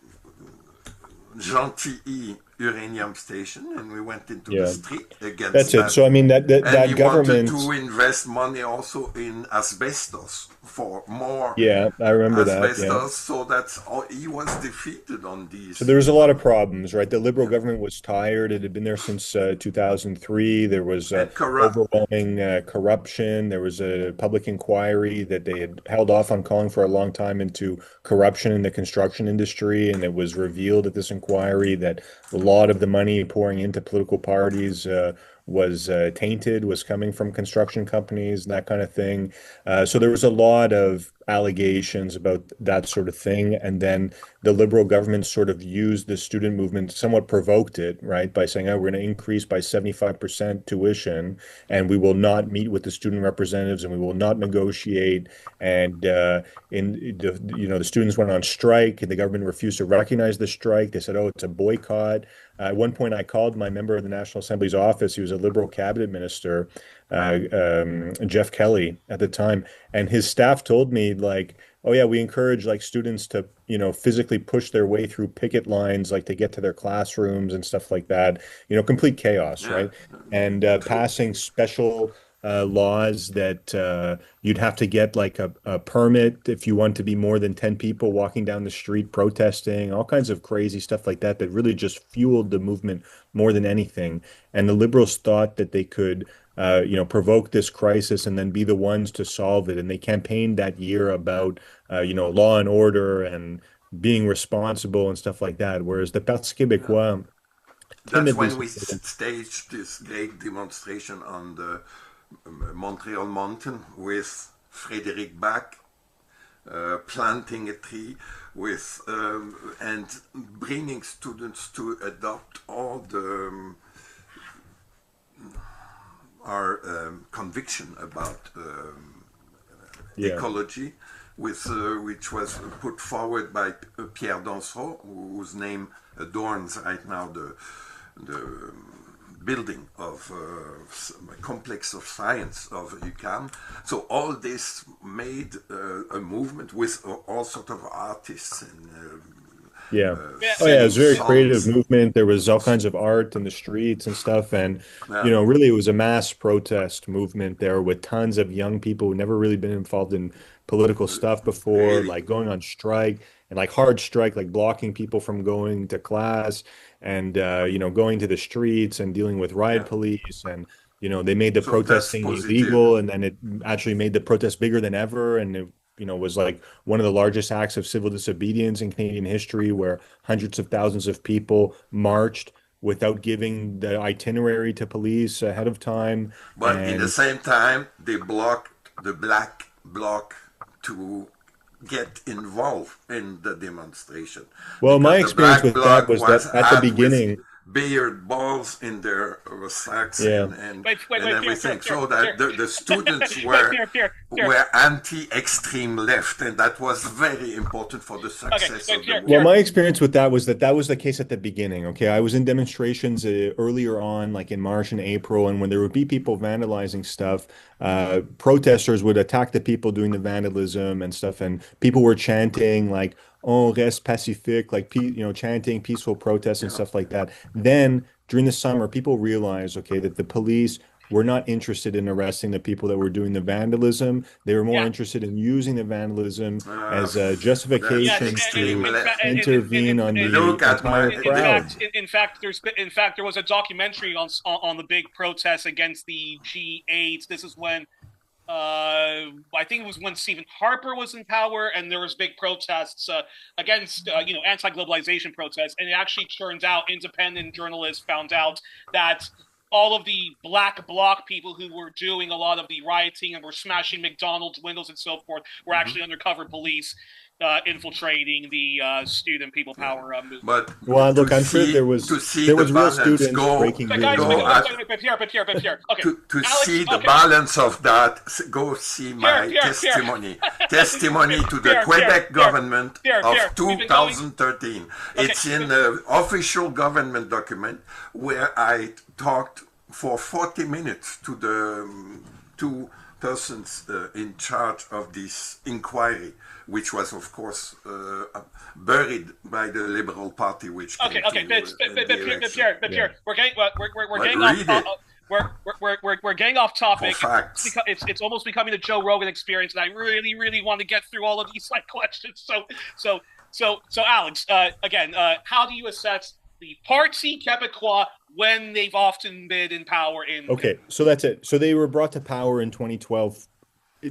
Gentilly uranium station, and we went into the street against That's that. it. So I mean that and he government wanted to invest money also in asbestos for more. Yeah, I remember asbestos, that. Yeah. So that's all. He was defeated on these. So there was a lot of problems, right? The Liberal government was tired. It had been there since 2003. There was overwhelming corruption. There was a public inquiry that they had held off on calling for a long time into corruption in the construction industry, and it was revealed at this inquiry that a lot of the money pouring into political parties was tainted, was coming from construction companies, and that kind of thing. So there was a lot of allegations about that sort of thing. And then the Liberal government sort of used the student movement, somewhat provoked it, right, by saying, we're going to increase by 75% tuition, and we will not meet with the student representatives, and we will not negotiate. And the students went on strike, and the government refused to recognize the strike. They said, it's a boycott. At one point, I called my member of the National Assembly's office. He was a Liberal cabinet minister, Jeff Kelly at the time, and his staff told me, like, we encourage students to physically push their way through picket lines, to get to their classrooms and stuff like that. Complete chaos, right? And passing special laws that you'd have to get a permit if you want to be more than 10 people walking down the street protesting, all kinds of crazy stuff like that really just fueled the movement more than anything. And the Liberals thought that they could provoke this crisis and then be the ones to solve it. And they campaigned that year about, law and order and being responsible and stuff like that. Whereas the Parti Québécois That's timidly when we supported. staged this great demonstration on the Montreal Mountain with Frédéric Bach planting a tree with and bringing students to adopt all the our conviction about Yeah. ecology, with which was put forward by Pierre Dansereau, whose name adorns right now the building of a complex of science of UQAM. So all this made a movement with all sort of artists and Yeah. Oh yeah, it singing was a very creative songs. movement. There was all kinds of art in the streets and stuff. And, Yeah, really it was a mass protest movement there with tons of young people who never really been involved in political stuff before, really. like going on strike and like hard strike, like blocking people from going to class and going to the streets and dealing with riot Yeah. police. And, they made the So that's protesting positive. illegal, and then it actually made the protest bigger than ever. And it was like one of the largest acts of civil disobedience in Canadian history, where hundreds of thousands of people marched without giving the itinerary to police ahead of time. But in the And same time, they blocked the Black Bloc to get involved in the demonstration well, my because the experience Black with that Bloc was was that at the had with beginning, beard balls in their sacks yeah. and Pierre, everything, Pierre, so that Pierre, the students Pierre. were anti-extreme left, and that was very important for the Okay, success wait, of the Pierre, Well, Pierre. my movement. experience with that was that was the case at the beginning. Okay, I was in demonstrations earlier on, like in March and April, and when there would be people vandalizing stuff, protesters would attack the people doing the vandalism and stuff, and people were chanting like "On reste pacifique," like chanting peaceful protests and Yeah. stuff like that. Then during the summer, people realized, okay, that the police were not interested in arresting the people that were doing the vandalism. They were more Yeah. interested in using the vandalism Uh, as a Yes, that's justification extreme to in fact, left. intervene on Look the at entire my crowd. in fact, there was a documentary on the big protests against the G8. This is when I think it was when Stephen Harper was in power, and there was big protests against anti-globalization protests. And it actually turns out independent journalists found out that all of the black bloc people who were doing a lot of the rioting and were smashing McDonald's windows and so forth were actually undercover police infiltrating the student people Yeah. power movement. But Well, to look, I'm sure see there to was see there the was real balance students breaking But news guys, and go all that. at Pierre. Okay, to Alex. see the Okay, balance of that, go see my Pierre. testimony to the Pierre, Quebec government of We've been going. 2013. Okay, It's in the official government document where I talked for 40 minutes to the two persons in charge of this inquiry, which was, of course, buried by the Liberal Party, which came Okay, to the election. Pierre, we're But getting off. read it We're getting off for topic. facts. It's almost becoming the Joe Rogan experience, and I really want to get through all of these like questions. So Alex, again, how do you assess the Parti Quebecoise when they've often been in power in Okay, so that's it. So they were brought to power in 2012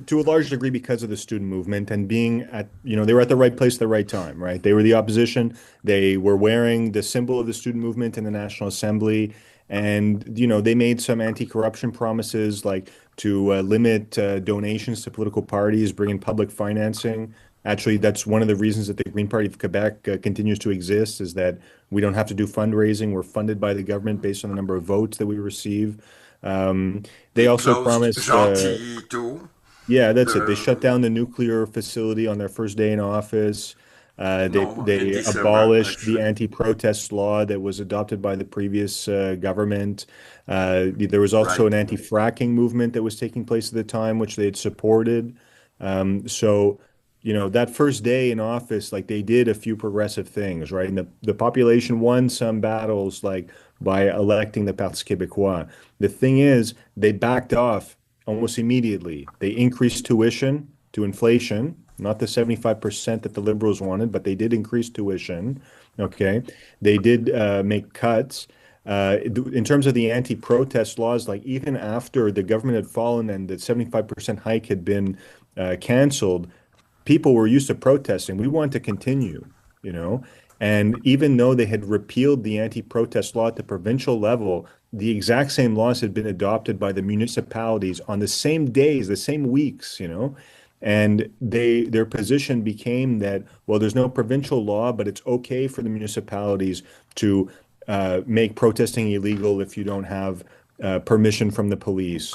to a large degree because of the student movement and being they were at the right place at the right time, right? They were the opposition. They were wearing the symbol of the student movement in the National Assembly. And, they made some anti-corruption promises like to limit donations to political parties, bring in public financing. Actually, that's one of the reasons that the Green Party of Quebec continues to exist, is that we don't have to do fundraising. We're funded by the government based on the number of votes that we receive. They They also closed promised, Gentilly too. yeah, that's it. They shut The down the nuclear facility on their first day in office. They no, in they December abolished the actually. anti-protest law that was adopted by the previous government. There was also Right. an anti-fracking movement that was taking place at the time, which they had supported. So, that first day in office, like they did a few progressive things, right? And the population won some battles, like by electing the Parti Québécois. The thing is, they backed off almost immediately. They increased tuition to inflation, not the 75% that the Liberals wanted, but they did increase tuition. Okay. They did make cuts. In terms of the anti-protest laws, like even after the government had fallen and the 75% hike had been canceled, people were used to protesting. We want to continue. you know. And even though they had repealed the anti-protest law at the provincial level, the exact same laws had been adopted by the municipalities on the same days, the same weeks, you know. And their position became that, well, there's no provincial law, but it's okay for the municipalities to make protesting illegal if you don't have permission from the police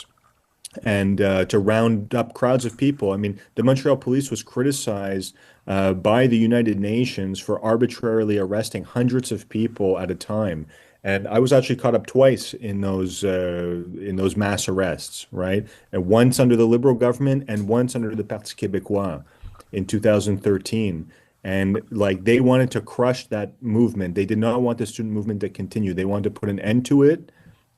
and to round up crowds of people. I mean, the Montreal police was criticized by the United Nations for arbitrarily arresting hundreds of people at a time. And I was actually caught up twice in those mass arrests, right? And once under the Liberal government and once under the Parti Quebecoise in 2013. And like they wanted to crush that movement. They did not want the student movement to continue. They wanted to put an end to it,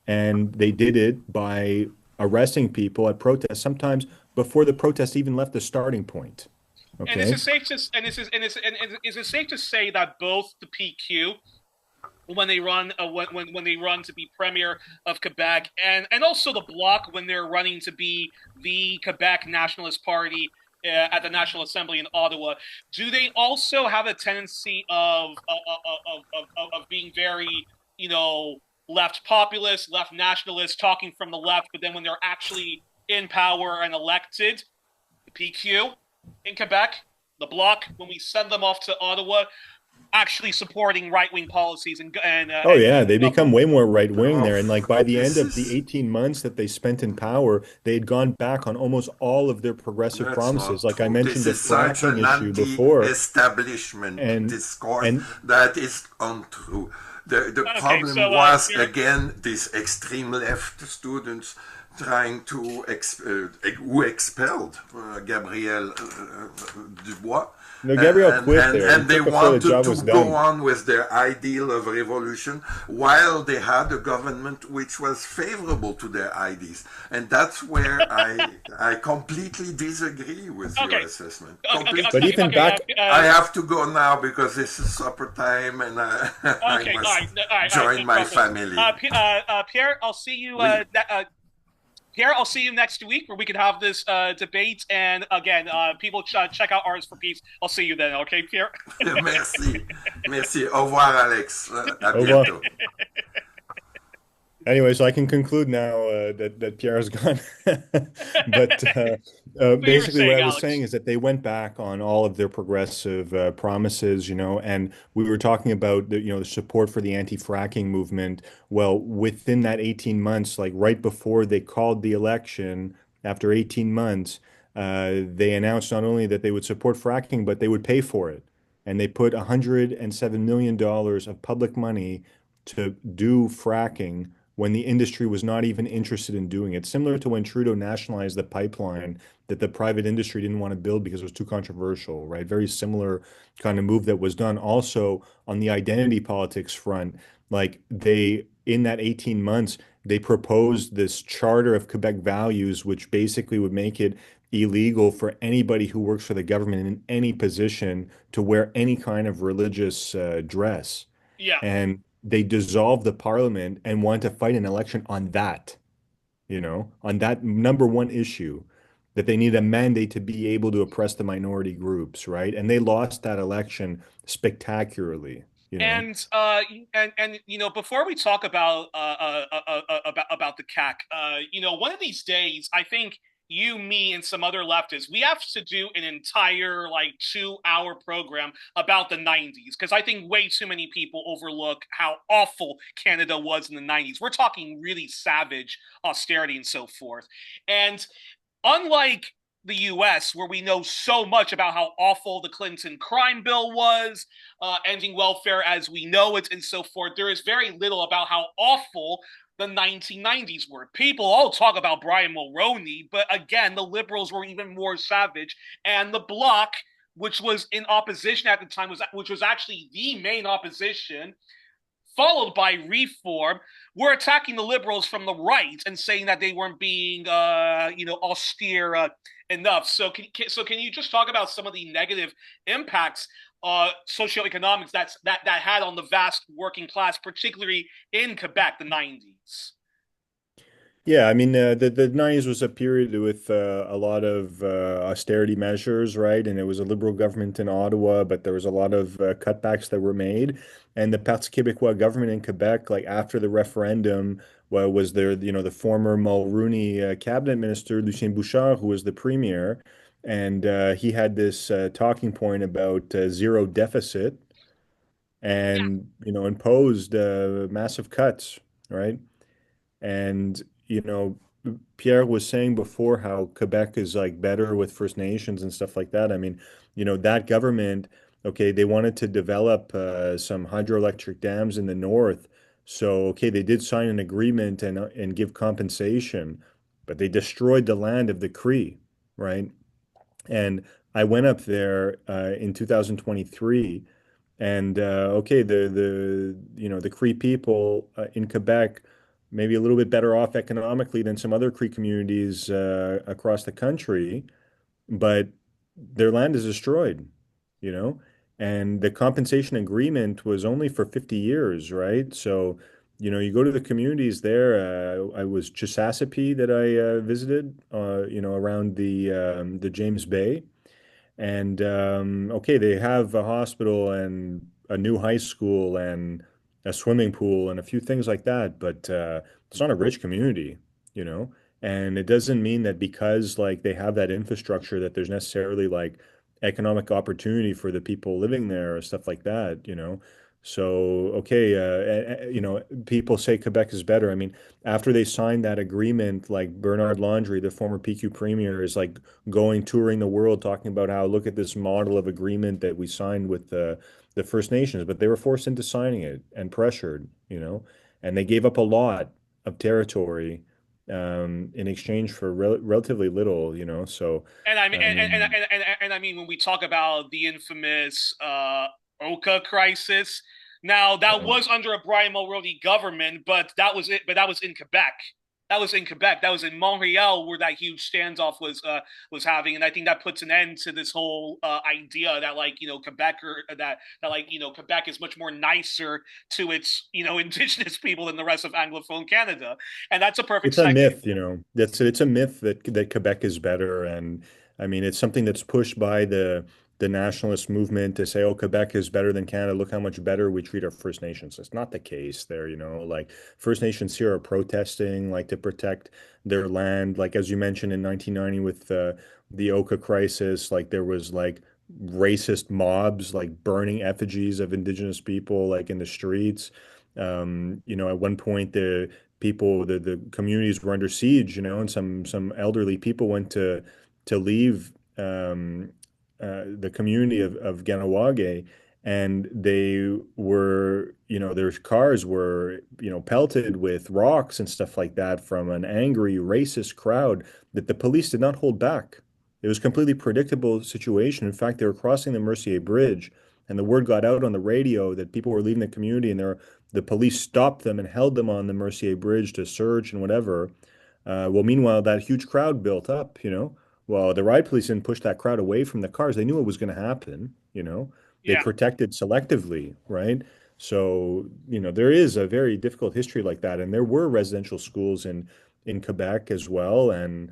and they did it by arresting people at protests, sometimes before the protest even left the starting point. And is Okay. it safe to is it safe to say that both the PQ when they run when they run to be premier of Quebec and also the Bloc when they're running to be the Quebec Nationalist Party at the National Assembly in Ottawa, do they also have a tendency of being very, you know, left populist, left nationalist, talking from the left, but then when they're actually in power and elected, the PQ in Quebec, the Bloc, when we send them off to Ottawa, actually supporting right-wing policies Oh and yeah, they become way more right wing Oh, there. And like by the end this of the is 18 months that they spent in power, they had gone back on almost all of their progressive That's promises. not Like I true. mentioned This the is such fracking an issue before, anti-establishment and discourse and that is untrue. The okay, problem so was, Pierre, again, these extreme left students trying to who expelled Gabriel Dubois, no, Gabriel quit there. He and they quit before the wanted job to was go done. on with their ideal of revolution while they had a government which was favorable to their ideas. And that's where I completely disagree with your okay, assessment. okay, Completely. But okay, even okay, back, I have to go now because this is supper time and I okay, must all right, no join my problem. family. Pierre, I'll see you. Oui. Pierre, I'll see you next week where we can have this debate. And again, people check out Artists for Peace. I'll see you then. Okay, Pierre. Merci. Merci. Au revoir, Alex. À au revoir. bientôt. Anyway, so I can conclude now that Pierre's gone. But So you were basically, what saying, I was saying Alex. is that they went back on all of their progressive promises, you know, and we were talking about the support for the anti-fracking movement. Well, within that 18 months, like right before they called the election, after 18 months, they announced not only that they would support fracking, but they would pay for it. And they put $107 million of public money to do fracking when the industry was not even interested in doing it. Similar to when Trudeau nationalized the pipeline that the private industry didn't want to build because it was too controversial, right? Very similar kind of move that was done also on the identity politics front. Like in that 18 months, they proposed this charter of Quebec values, which basically would make it illegal for anybody who works for the government in any position to wear any kind of religious dress. Yeah. And they dissolved the parliament and want to fight an election on that, on that number one issue, that they need a mandate to be able to oppress the minority groups, right? And they lost that election spectacularly, you know. And before we talk about the CAC, one of these days, I think you, me, and some other leftists, we have to do an entire like 2 hour program about the '90s because I think way too many people overlook how awful Canada was in the '90s. We're talking really savage austerity and so forth, and unlike the US, where we know so much about how awful the Clinton crime bill was, ending welfare as we know it, and so forth, there is very little about how awful the 1990s were. People all talk about Brian Mulroney, but again, the Liberals were even more savage, and the Bloc, which was in opposition at the time, which was actually the main opposition, followed by Reform, were attacking the Liberals from the right and saying that they weren't being, austere enough. So can you just talk about some of the negative impacts socioeconomics that had on the vast working class, particularly in Quebec, the '90s? Yeah, I mean, the 90s was a period with a lot of austerity measures, right? And it was a liberal government in Ottawa, but there was a lot of cutbacks that were made. And the Parti Quebecois government in Quebec, like after the referendum, well, was there, the former Mulroney cabinet minister, Lucien Bouchard, who was the premier, and he had this talking point about zero deficit and, imposed massive cuts, right? And, you know, Pierre was saying before how Quebec is like better with First Nations and stuff like that. I mean, that government, okay, they wanted to develop some hydroelectric dams in the north. So, okay, they did sign an agreement and give compensation, but they destroyed the land of the Cree, right? And I went up there in 2023, and okay, the Cree people in Quebec maybe a little bit better off economically than some other Cree communities across the country, but their land is destroyed, you know, and the compensation agreement was only for 50 years, right? So, you go to the communities there. I was Chesapeake that I visited, around the James Bay. And okay, they have a hospital and a new high school and a swimming pool and a few things like that, but it's not a rich community, you know? And it doesn't mean that because like they have that infrastructure that there's necessarily like economic opportunity for the people living there or stuff like that. So, okay, people say Quebec is better. I mean, after they signed that agreement, like Bernard Landry, the former PQ premier, is like going touring the world talking about how look at this model of agreement that we signed with the First Nations, but they were forced into signing it and pressured, and they gave up a lot of territory in exchange for relatively little. So And I mean, um, and I mean, when we talk about the infamous Oka crisis, now that uh, was under a Brian Mulroney government, but that was it. But that was in Quebec. That was in Quebec. That was in Montreal where that huge standoff was having, and I think that puts an end to this whole idea that like Quebec or that like Quebec is much more nicer to its indigenous people than the rest of Anglophone Canada, and that's a perfect it's a segue. myth. It's a myth that Quebec is better, and I mean it's something that's pushed by the nationalist movement to say, oh, Quebec is better than Canada. Look how much better we treat our First Nations. It's not the case there. Like First Nations here are protesting, like to protect their land. Like as you mentioned in 1990 with the Oka crisis, like there was like racist mobs like burning effigies of Indigenous people like in the streets. At one point the communities were under siege, and some elderly people went to leave the community of Ganawage, and they were, their cars were, pelted with rocks and stuff like that from an angry racist crowd that the police did not hold back. It was a completely predictable situation. In fact, they were crossing the Mercier Bridge, and the word got out on the radio that people were leaving the community, and the police stopped them and held them on the Mercier Bridge to search and whatever. Well, meanwhile, that huge crowd built up. Well, the riot police didn't push that crowd away from the cars. They knew it was going to happen. They Yeah. protected selectively, right? So, there is a very difficult history like that. And there were residential schools in Quebec as well. And,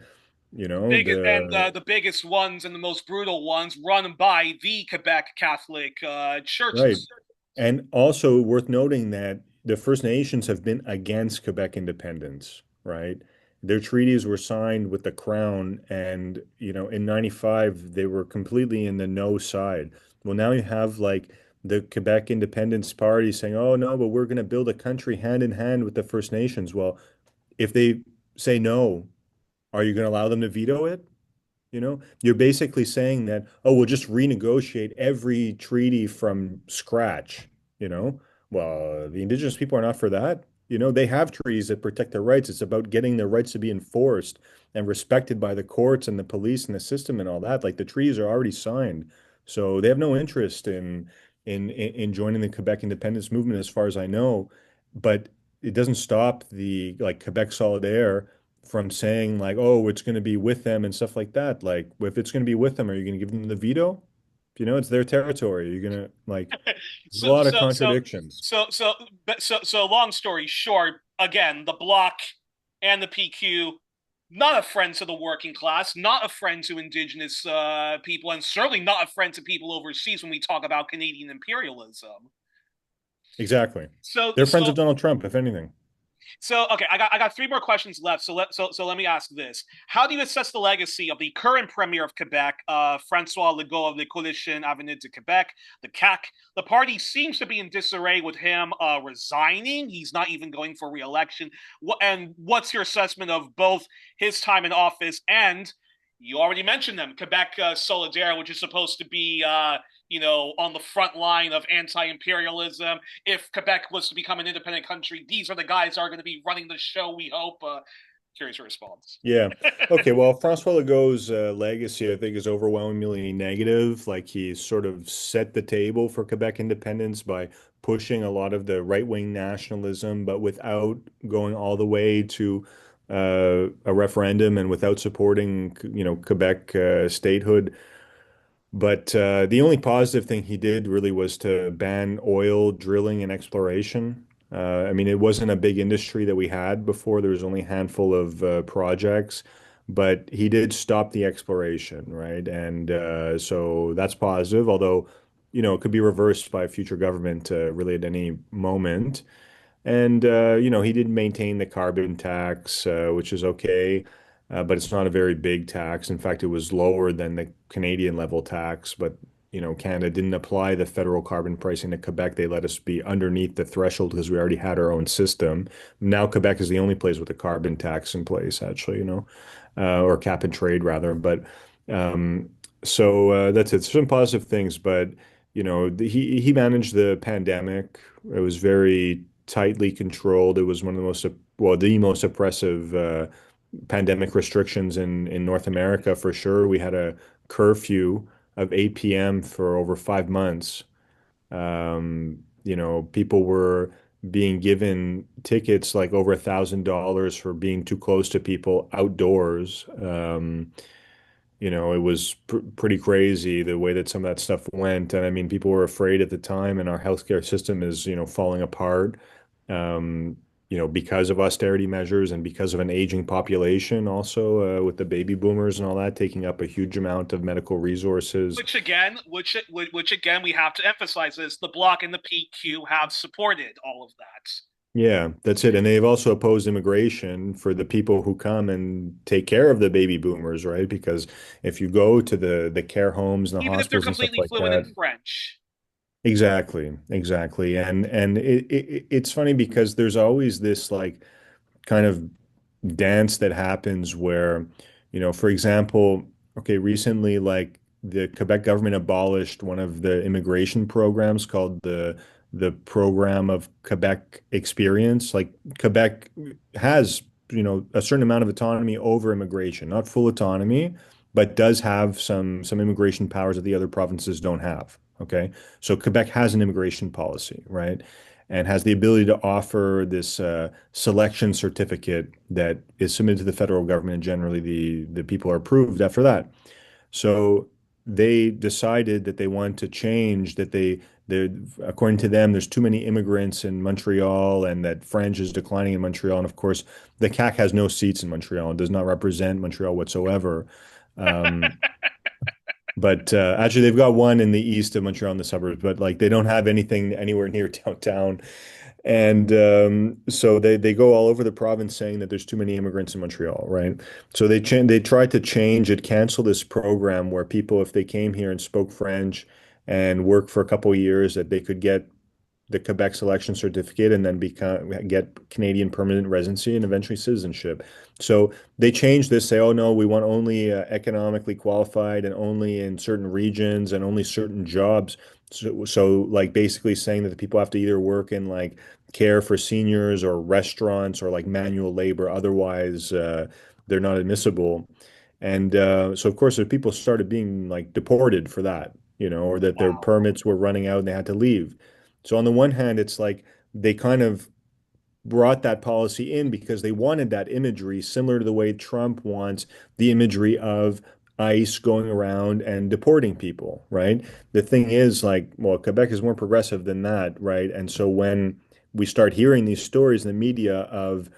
The biggest ones and the most brutal ones run by the Quebec Catholic right. churches. And also worth noting that the First Nations have been against Quebec independence, right? Their treaties were signed with the Crown, and in '95 they were completely in the no side. Well, now you have like the Quebec Independence Party saying, "Oh no, but we're going to build a country hand in hand with the First Nations." Well, if they say no, are you going to allow them to veto it? You're basically saying that, oh, we'll just renegotiate every treaty from scratch, you know? Well, the indigenous people are not for that. They have treaties that protect their rights. It's about getting their rights to be enforced and respected by the courts and the police and the system and all that. Like the treaties are already signed. So they have no interest in joining the Quebec independence movement, as far as I know. But it doesn't stop the like Quebec Solidaire from saying like, oh, it's going to be with them and stuff like that. Like, if it's going to be with them, are you going to give them the veto? It's their territory. You're going to like, there's a So lot of so so contradictions. so so so long story short, again, the bloc and the PQ, not a friend to the working class, not a friend to Indigenous people, and certainly not a friend to people overseas when we talk about Canadian imperialism. Exactly. So, They're friends so of Donald Trump, if anything. So okay, I got three more questions left. So let me ask this: how do you assess the legacy of the current premier of Quebec, Francois Legault of the Coalition Avenir de Quebec, the CAQ? The party seems to be in disarray with him resigning. He's not even going for re-election. And what's your assessment of both his time in office and you already mentioned them, Quebec Solidaire, which is supposed to be on the front line of anti-imperialism. If Quebec was to become an independent country, these are the guys that are going to be running the show, we hope. Curious your response. Yeah. Okay. Well, Francois Legault's legacy, I think, is overwhelmingly negative. Like he sort of set the table for Quebec independence by pushing a lot of the right-wing nationalism, but without going all the way to a referendum and without supporting, Quebec statehood. But the only positive thing he did really was to ban oil drilling and exploration. I mean, it wasn't a big industry that we had before. There was only a handful of projects, but he did stop the exploration, right? And so that's positive, although, it could be reversed by a future government really at any moment. And he did maintain the carbon tax, which is okay, but it's not a very big tax. In fact, it was lower than the Canadian level tax, but Canada didn't apply the federal carbon pricing to Quebec. They let us be underneath the threshold because we already had our own system. Now Quebec is the only place with a carbon tax in place, actually, or cap and trade rather. But that's it. Some positive things, but he managed the pandemic. It was very tightly controlled. It was one of the most, well, the most oppressive pandemic restrictions in North America for sure. We had a curfew of 8 p.m. for over 5 months. People were being given tickets like over $1,000 for being too close to people outdoors. It was pretty crazy the way that some of that stuff went. And I mean, people were afraid at the time, and our healthcare system is, falling apart, because of austerity measures and because of an aging population, also with the baby boomers and all that taking up a huge amount of medical resources. Which again, we have to emphasize this: the Bloc and the PQ have supported all of that. Yeah, that's it. And they've also opposed immigration for the people who come and take care of the baby boomers, right? Because if you go to the care homes and the Even if they're hospitals and stuff completely like fluent in that, French. exactly, exactly. And it's funny because there's always this like kind of dance that happens where, for example, okay, recently, like the Quebec government abolished one of the immigration programs called the Program of Quebec Experience. Like Quebec has, a certain amount of autonomy over immigration, not full autonomy, but does have some immigration powers that the other provinces don't have. Okay. So Quebec has an immigration policy, right? And has the ability to offer this selection certificate that is submitted to the federal government, and generally the people are approved after that. So they decided that they want to change that according to them, there's too many immigrants in Montreal and that French is declining in Montreal. And of course, the CAQ has no seats in Montreal and does not represent Montreal whatsoever. Um, but actually, they've got one in the east of Montreal in the suburbs, but like they don't have anything anywhere near downtown. And so they go all over the province saying that there's too many immigrants in Montreal, right? So they tried to change it, cancel this program where people, if they came here and spoke French and worked for a couple of years, that they could get the Quebec selection certificate and then get Canadian permanent residency and eventually citizenship. So they changed this, say, oh no, we want only economically qualified and only in certain regions and only certain jobs. So like basically saying that the people have to either work in like care for seniors or restaurants or like manual labor, otherwise they're not admissible. And so of course, if people started being like deported for that, or that their Wow. permits were running out and they had to leave. So on the one hand, it's like they kind of brought that policy in because they wanted that imagery, similar to the way Trump wants the imagery of ICE going around and deporting people, right? The thing is, like, well, Quebec is more progressive than that, right? And so when we start hearing these stories in the media of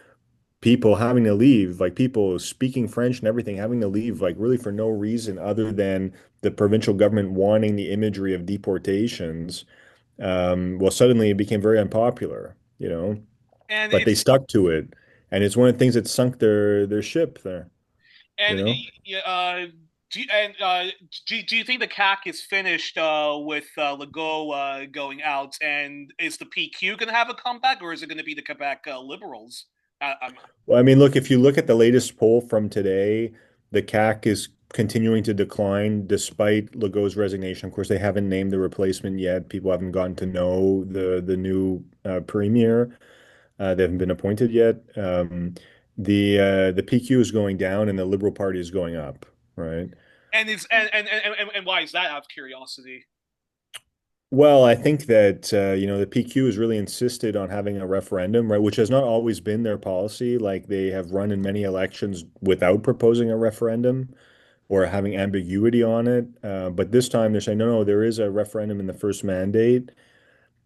people having to leave, like people speaking French and everything, having to leave, like really for no reason other than the provincial government wanting the imagery of deportations. Well, suddenly it became very unpopular, And but they it's stuck to it, and it's one of the things that sunk their ship there, you and know. do you think the CAC is finished with Legault going out, and is the PQ going to have a comeback, or is it going to be the Quebec Liberals? I'm Well, I mean, look, if you look at the latest poll from today, the CAC is continuing to decline despite Legault's resignation. Of course, they haven't named the replacement yet. People haven't gotten to know the new premier. They haven't been appointed yet. The PQ is going down and the Liberal Party is going up, right? and it's and why is that? Out of curiosity. Well, I think that the PQ has really insisted on having a referendum, right, which has not always been their policy. Like they have run in many elections without proposing a referendum or having ambiguity on it. But this time they're saying, no, no, there is a referendum in the first mandate.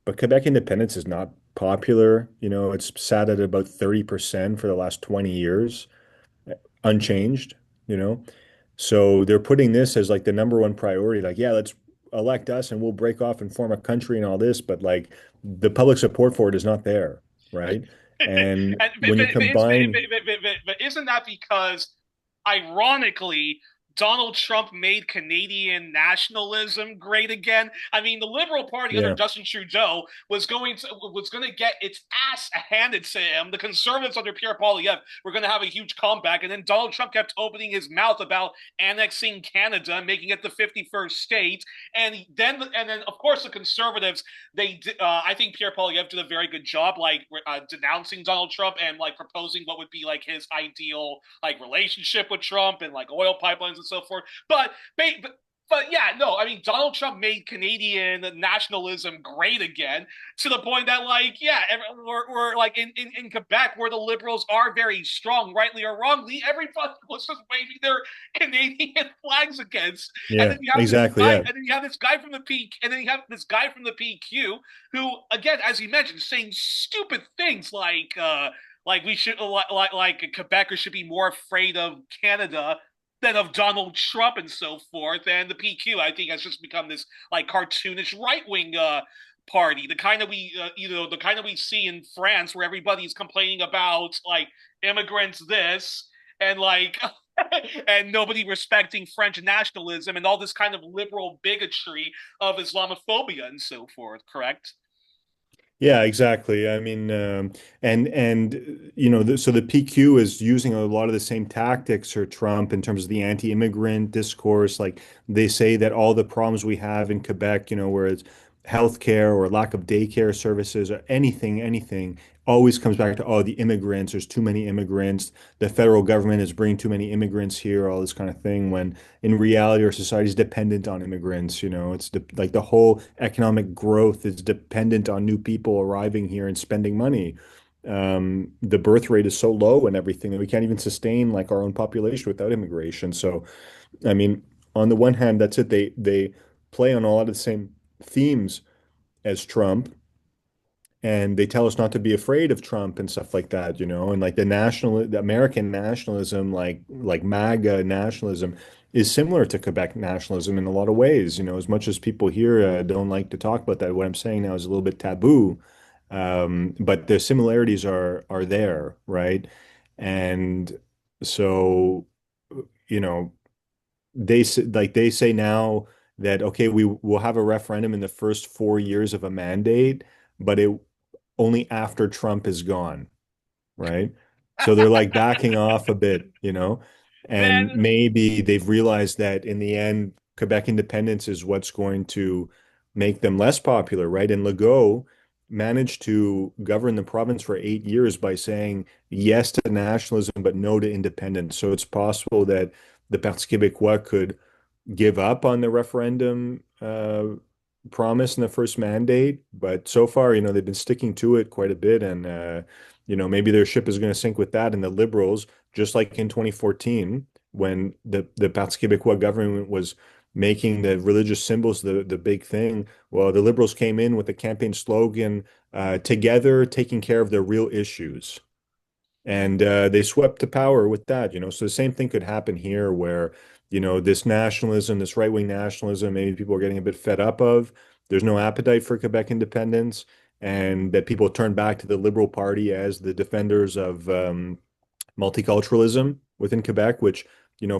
But Quebec independence is not popular. It's sat at about 30% for the last 20 years, unchanged, you know. So they're putting this as like the number one priority. Like, yeah, let's elect us and we'll break off and form a country and all this. But like the public support for it is not there, right? And And, when you combine, but isn't that because, ironically, Donald Trump made Canadian nationalism great again? I mean, the Liberal Party under yeah, Justin Trudeau was going to get its ass handed to him. The Conservatives under Pierre Poilievre were going to have a huge comeback, and then Donald Trump kept opening his mouth about annexing Canada, making it the 51st state, and then of course the Conservatives, I think Pierre Poilievre did a very good job, like denouncing Donald Trump and like proposing what would be like his ideal like relationship with Trump and like oil pipelines and so forth. But yeah, no, I mean Donald Trump made Canadian nationalism great again to the point that like yeah, we're like in Quebec where the Liberals are very strong, rightly or wrongly, everybody was just waving their Canadian flags against, and yeah, then you have this exactly, guy, yeah. and then you have this guy from the P, and then you have this guy from the PQ who, again, as you mentioned, saying stupid things like we should like Quebecers should be more afraid of Canada than of Donald Trump and so forth. And the PQ, I think, has just become this like cartoonish right wing party, the kind that the kind that we see in France, where everybody's complaining about like immigrants this and like and nobody respecting French nationalism and all this kind of liberal bigotry of Islamophobia and so forth. Correct? Yeah, exactly. I mean, so the PQ is using a lot of the same tactics for Trump in terms of the anti-immigrant discourse. Like they say that all the problems we have in Quebec, where it's healthcare or lack of daycare services or anything, always comes back to, oh, the immigrants, there's too many immigrants. The federal government is bringing too many immigrants here, all this kind of thing, when in reality our society is dependent on immigrants. Like the whole economic growth is dependent on new people arriving here and spending money. The birth rate is so low and everything that we can't even sustain like our own population without immigration. So, I mean, on the one hand, that's it. They play on a lot of the same themes as Trump, and they tell us not to be afraid of Trump and stuff like that, and like the American nationalism, like MAGA nationalism, is similar to Quebec nationalism in a lot of ways. As much as people here don't like to talk about that, what I'm saying now is a little bit taboo, but the similarities are there, right? And so, you know, they say now that okay, we will have a referendum in the first 4 years of a mandate, but it only after Trump is gone, right? So they're like backing off a bit, and Man, maybe they've realized that in the end, Quebec independence is what's going to make them less popular, right? And Legault managed to govern the province for 8 years by saying yes to nationalism, but no to independence. So it's possible that the Parti Québécois could give up on the referendum promise in the first mandate, but so far, they've been sticking to it quite a bit, and maybe their ship is going to sink with that. And the Liberals, just like in 2014, when the Parti Québécois government was making the religious symbols the big thing, well, the Liberals came in with the campaign slogan, "Together, taking care of the real issues." and they swept to power with that, So the same thing could happen here where, this nationalism, this right-wing nationalism, maybe people are getting a bit fed up of. There's no appetite for Quebec independence, and that people turn back to the Liberal Party as the defenders of multiculturalism within Quebec, which,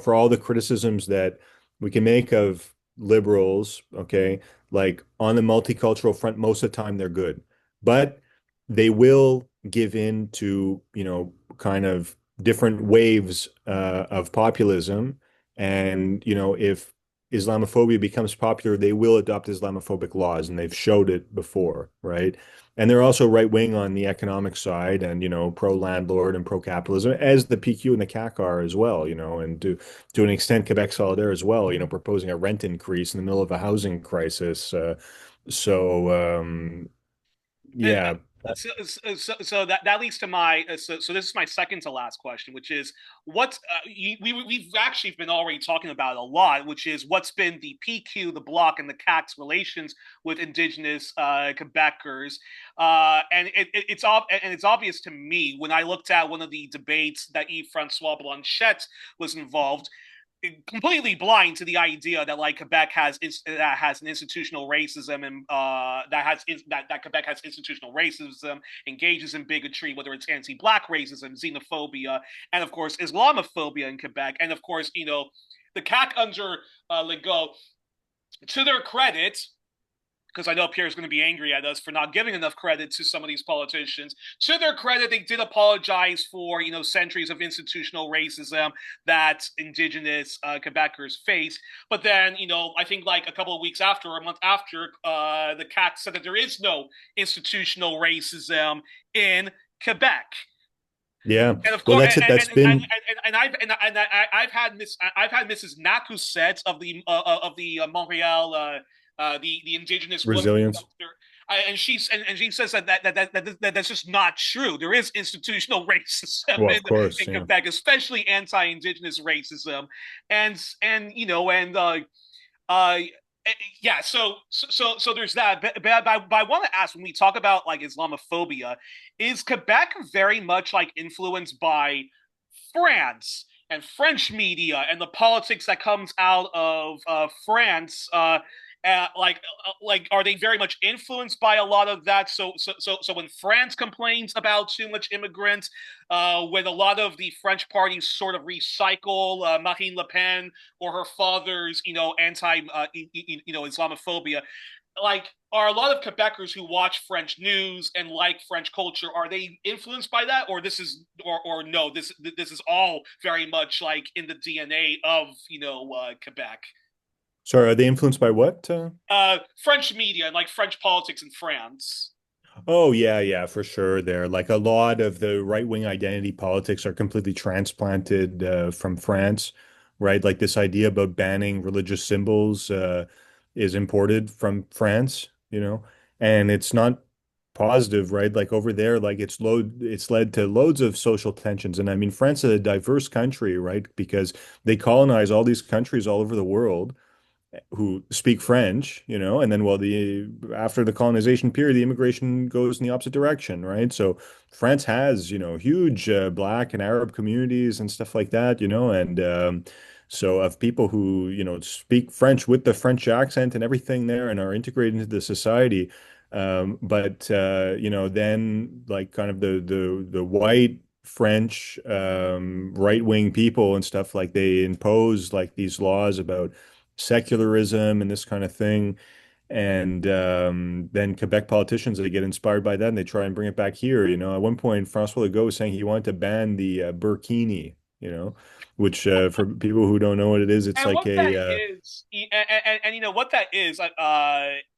for all the criticisms that we can make of liberals, okay, like on the multicultural front, most of the time they're good, but they will give in to, kind of different waves of populism. And, if Islamophobia becomes popular, they will adopt Islamophobic laws, and they've showed it before, right? And they're also right wing on the economic side and, pro landlord and pro capitalism, as the PQ and the CAC are as well, and to an extent, Quebec Solidaire as well, proposing a rent increase in the middle of a housing crisis. So, yeah. So that leads to my so this is my second to last question, which is what we've actually been already talking about a lot, which is what's been the PQ, the Bloc, and the CAC's relations with Indigenous Quebecers, it's obvious to me when I looked at one of the debates that Yves-Francois Blanchette was involved, completely blind to the idea that like Quebec has an institutional racism and that Quebec has institutional racism, engages in bigotry, whether it's anti-black racism, xenophobia, and of course Islamophobia in Quebec, and of course the CAC under Legault, to their credit, because I know Pierre is going to be angry at us for not giving enough credit to some of these politicians. To their credit, they did apologize for centuries of institutional racism that Indigenous Quebecers face. But then I think like a couple of weeks after, or a month after, the CAC said that there is no institutional racism in Quebec. Yeah. And of Well, course, that's been I've had Mrs. Nakuset of the Montreal the indigenous women resilience. shelter, and she says that's just not true. There is institutional racism Well, of course, in yeah. Quebec, especially anti-indigenous racism, and uh, yeah. So there's that. But I want to ask, when we talk about like Islamophobia, is Quebec very much like influenced by France and French media and the politics that comes out of France? Are they very much influenced by a lot of that? So when France complains about too much immigrants, when a lot of the French parties sort of recycle Marine Le Pen or her father's anti Islamophobia, like, are a lot of Quebecers who watch French news and like French culture, are they influenced by that, or no, this is all very much like in the DNA of Quebec? Sorry, are they influenced by what? French media and like French politics in France. Oh, yeah, yeah, for sure. There, like a lot of the right-wing identity politics are completely transplanted from France, right? Like this idea about banning religious symbols is imported from France, and it's not positive, right? Like over there, like it's led to loads of social tensions. And I mean, France is a diverse country, right? Because they colonize all these countries all over the world who speak French, and then the after the colonization period, the immigration goes in the opposite direction, right? So France has, huge Black and Arab communities and stuff like that, and so of people who, speak French with the French accent and everything there and are integrated into the society. But then like kind of the white French right-wing people and stuff, like they impose like these laws about secularism and this kind of thing. And then Quebec politicians, they get inspired by that and they try and bring it back here. At one point, François Legault was saying he wanted to ban the burkini, which for people who don't know what it is, it's And like what that a is, and what that is,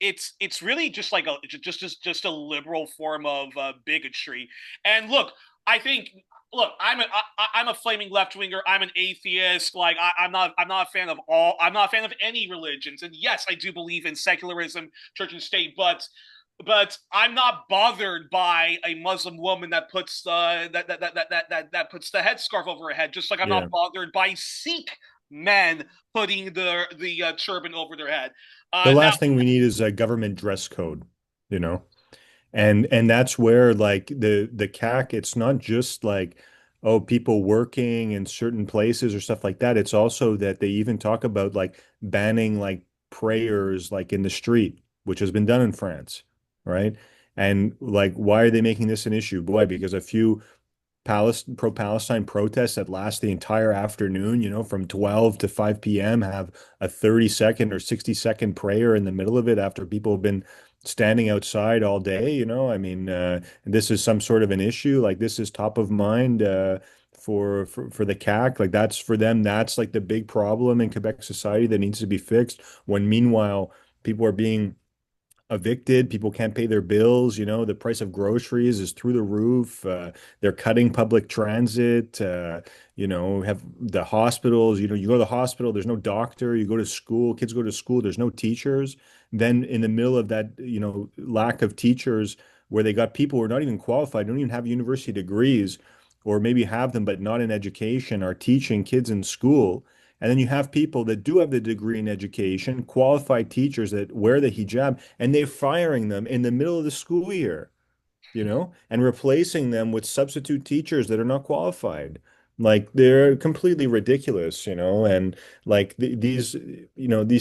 it's really just like just a liberal form of bigotry. And look, I think, look, I'm a flaming left winger. I'm an atheist. Like I'm not a fan of I'm not a fan of any religions. And yes, I do believe in secularism, church and state, but I'm not bothered by a Muslim woman that puts that puts the headscarf over her head, just like I'm yeah. not bothered by Sikh men putting the turban over their head. The Now, last thing we need is a government dress code, you know? And that's where like the CAC, it's not just like oh, people working in certain places or stuff like that. It's also that they even talk about like banning like prayers like in the street, which has been done in France, right? And like, why are they making this an issue? Boy, because a few pro-Palestine protests that last the entire afternoon, from 12 to 5 p.m., have a 30-second or 60-second prayer in the middle of it after people have been standing outside all day, I mean, this is some sort of an issue. Like this is top of mind for the CAC. Like that's for them, that's like the big problem in Quebec society that needs to be fixed. When meanwhile, people are being evicted. People can't pay their bills. The price of groceries is through the roof. They're cutting public transit. Have the hospitals. You go to the hospital, there's no doctor. You go to school, kids go to school, there's no teachers. Then in the middle of that, lack of teachers, where they got people who are not even qualified, don't even have university degrees, or maybe have them but not in education, are teaching kids in school. And then you have people that do have the degree in education, qualified teachers that wear the hijab, and they're firing them in the middle of the school year, and replacing them with substitute teachers that are not qualified. Like they're completely ridiculous, and like these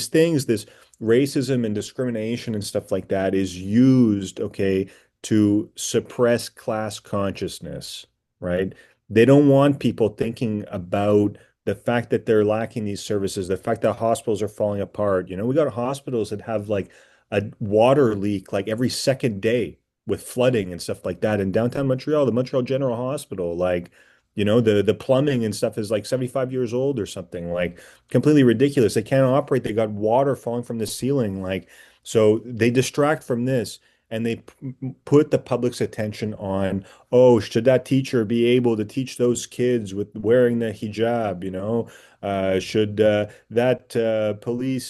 things, this racism and discrimination and stuff like that is used, okay, to suppress class consciousness, right? They don't want people thinking about the fact that they're lacking these services, the fact that hospitals are falling apart. We got hospitals that have like a water leak like every second day with flooding and stuff like that. In downtown Montreal, the Montreal General Hospital, like, the plumbing and stuff is like 75 years old or something, like completely ridiculous. They can't operate. They got water falling from the ceiling. Like, so they distract from this and they put the public's attention on, oh, should that teacher be able to teach those kids with wearing the hijab, should that police,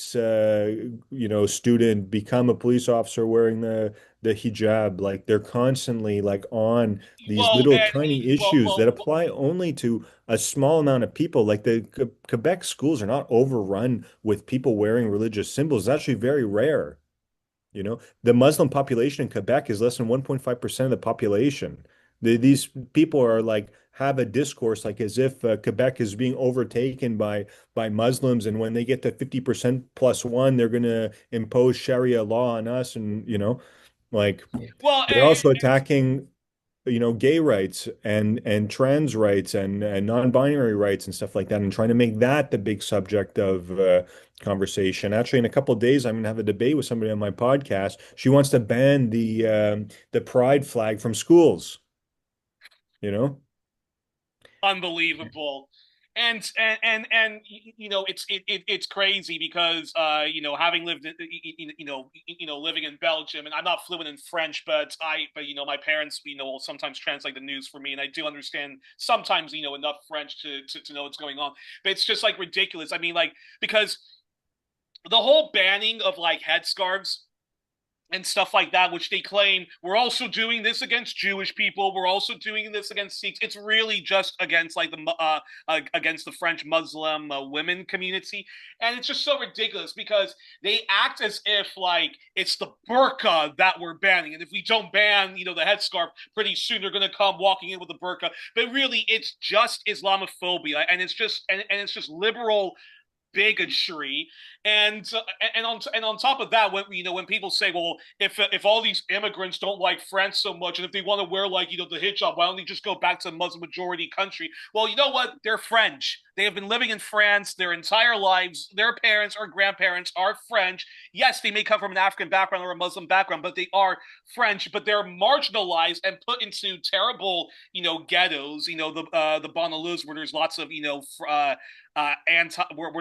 student become a police officer wearing the hijab? Like they're constantly like on these Well, little and tiny well, issues that well, apply only to a small amount of people. Like the Quebec schools are not overrun with people wearing religious symbols. It's actually very rare. The Muslim population in Quebec is less than 1.5% of the population. These people are like have a discourse like as if Quebec is being overtaken by Muslims, and when they get to 50% plus one, they're going to impose Sharia law on us, and like well, they're also attacking gay rights and trans rights and non-binary rights and stuff like that, and trying to make that the big subject of conversation. Actually, in a couple of days, I'm going to have a debate with somebody on my podcast. She wants to ban the pride flag from schools, you know? unbelievable. It's crazy because having lived living in Belgium, and I'm not fluent in French, but my parents will sometimes translate the news for me, and I do understand sometimes enough French to know what's going on. But it's just like ridiculous. I mean, like, because the whole banning of like headscarves and stuff like that, which they claim we're also doing this against Jewish people, we're also doing this against Sikhs. It's really just against like against the French Muslim women community, and it's just so ridiculous because they act as if like it's the burqa that we're banning, and if we don't ban the headscarf, pretty soon they're going to come walking in with the burqa. But really, it's just Islamophobia, and it's just liberal bigotry, and on top of that, when people say, well, if all these immigrants don't like France so much, and if they want to wear like the hijab, why don't they just go back to the Muslim majority country? Well, you know what? They're French. They have been living in France their entire lives. Their parents or grandparents are French. Yes, they may come from an African background or a Muslim background, but they are French. But they're marginalized and put into terrible ghettos. The Bonneloos, where there's lots of where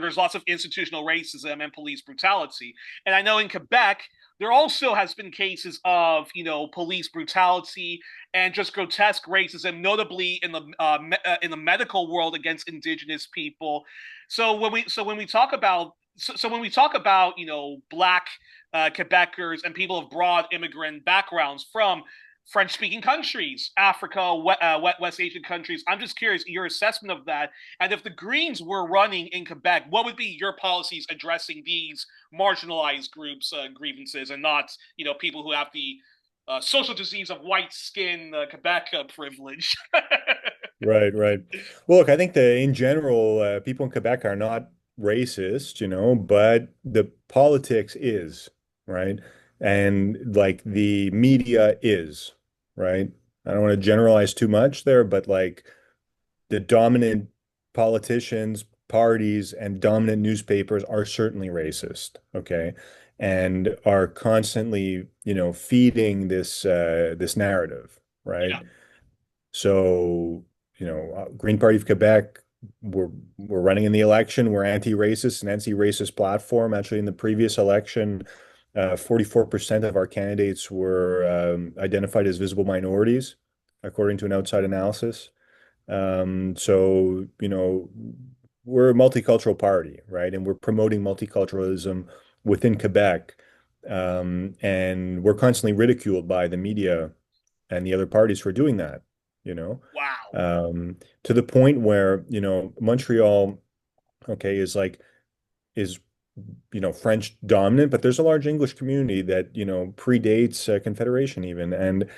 there's lots of institutional racism and police brutality. And I know in Quebec, there also has been cases of police brutality and just grotesque racism, notably in the medical world against Indigenous people. So when we talk about Black Quebecers and people of broad immigrant backgrounds from French speaking countries, Africa, West Asian countries. I'm just curious your assessment of that. And if the Greens were running in Quebec, what would be your policies addressing these marginalized groups' grievances, and not people who have the social disease of white skin Quebec privilege? Right, right. Well, look, I think that in general, people in Quebec are not racist, but the politics is, right? And like the media is, right? I don't want to generalize too much there, but like the dominant politicians, parties, and dominant newspapers are certainly racist, okay? And are constantly, feeding this narrative, right? Yeah. So, Green Party of Quebec, we're we're running in the election. We're anti-racist, an anti-racist platform. Actually, in the previous election, 44% of our candidates were identified as visible minorities, according to an outside analysis. So, we're a multicultural party, right? And we're promoting multiculturalism within Quebec. And we're constantly ridiculed by the media and the other parties for doing that, you know, Wow. to the point where, Montreal, okay, is, French dominant, but there's a large English community that, predates Confederation even. And,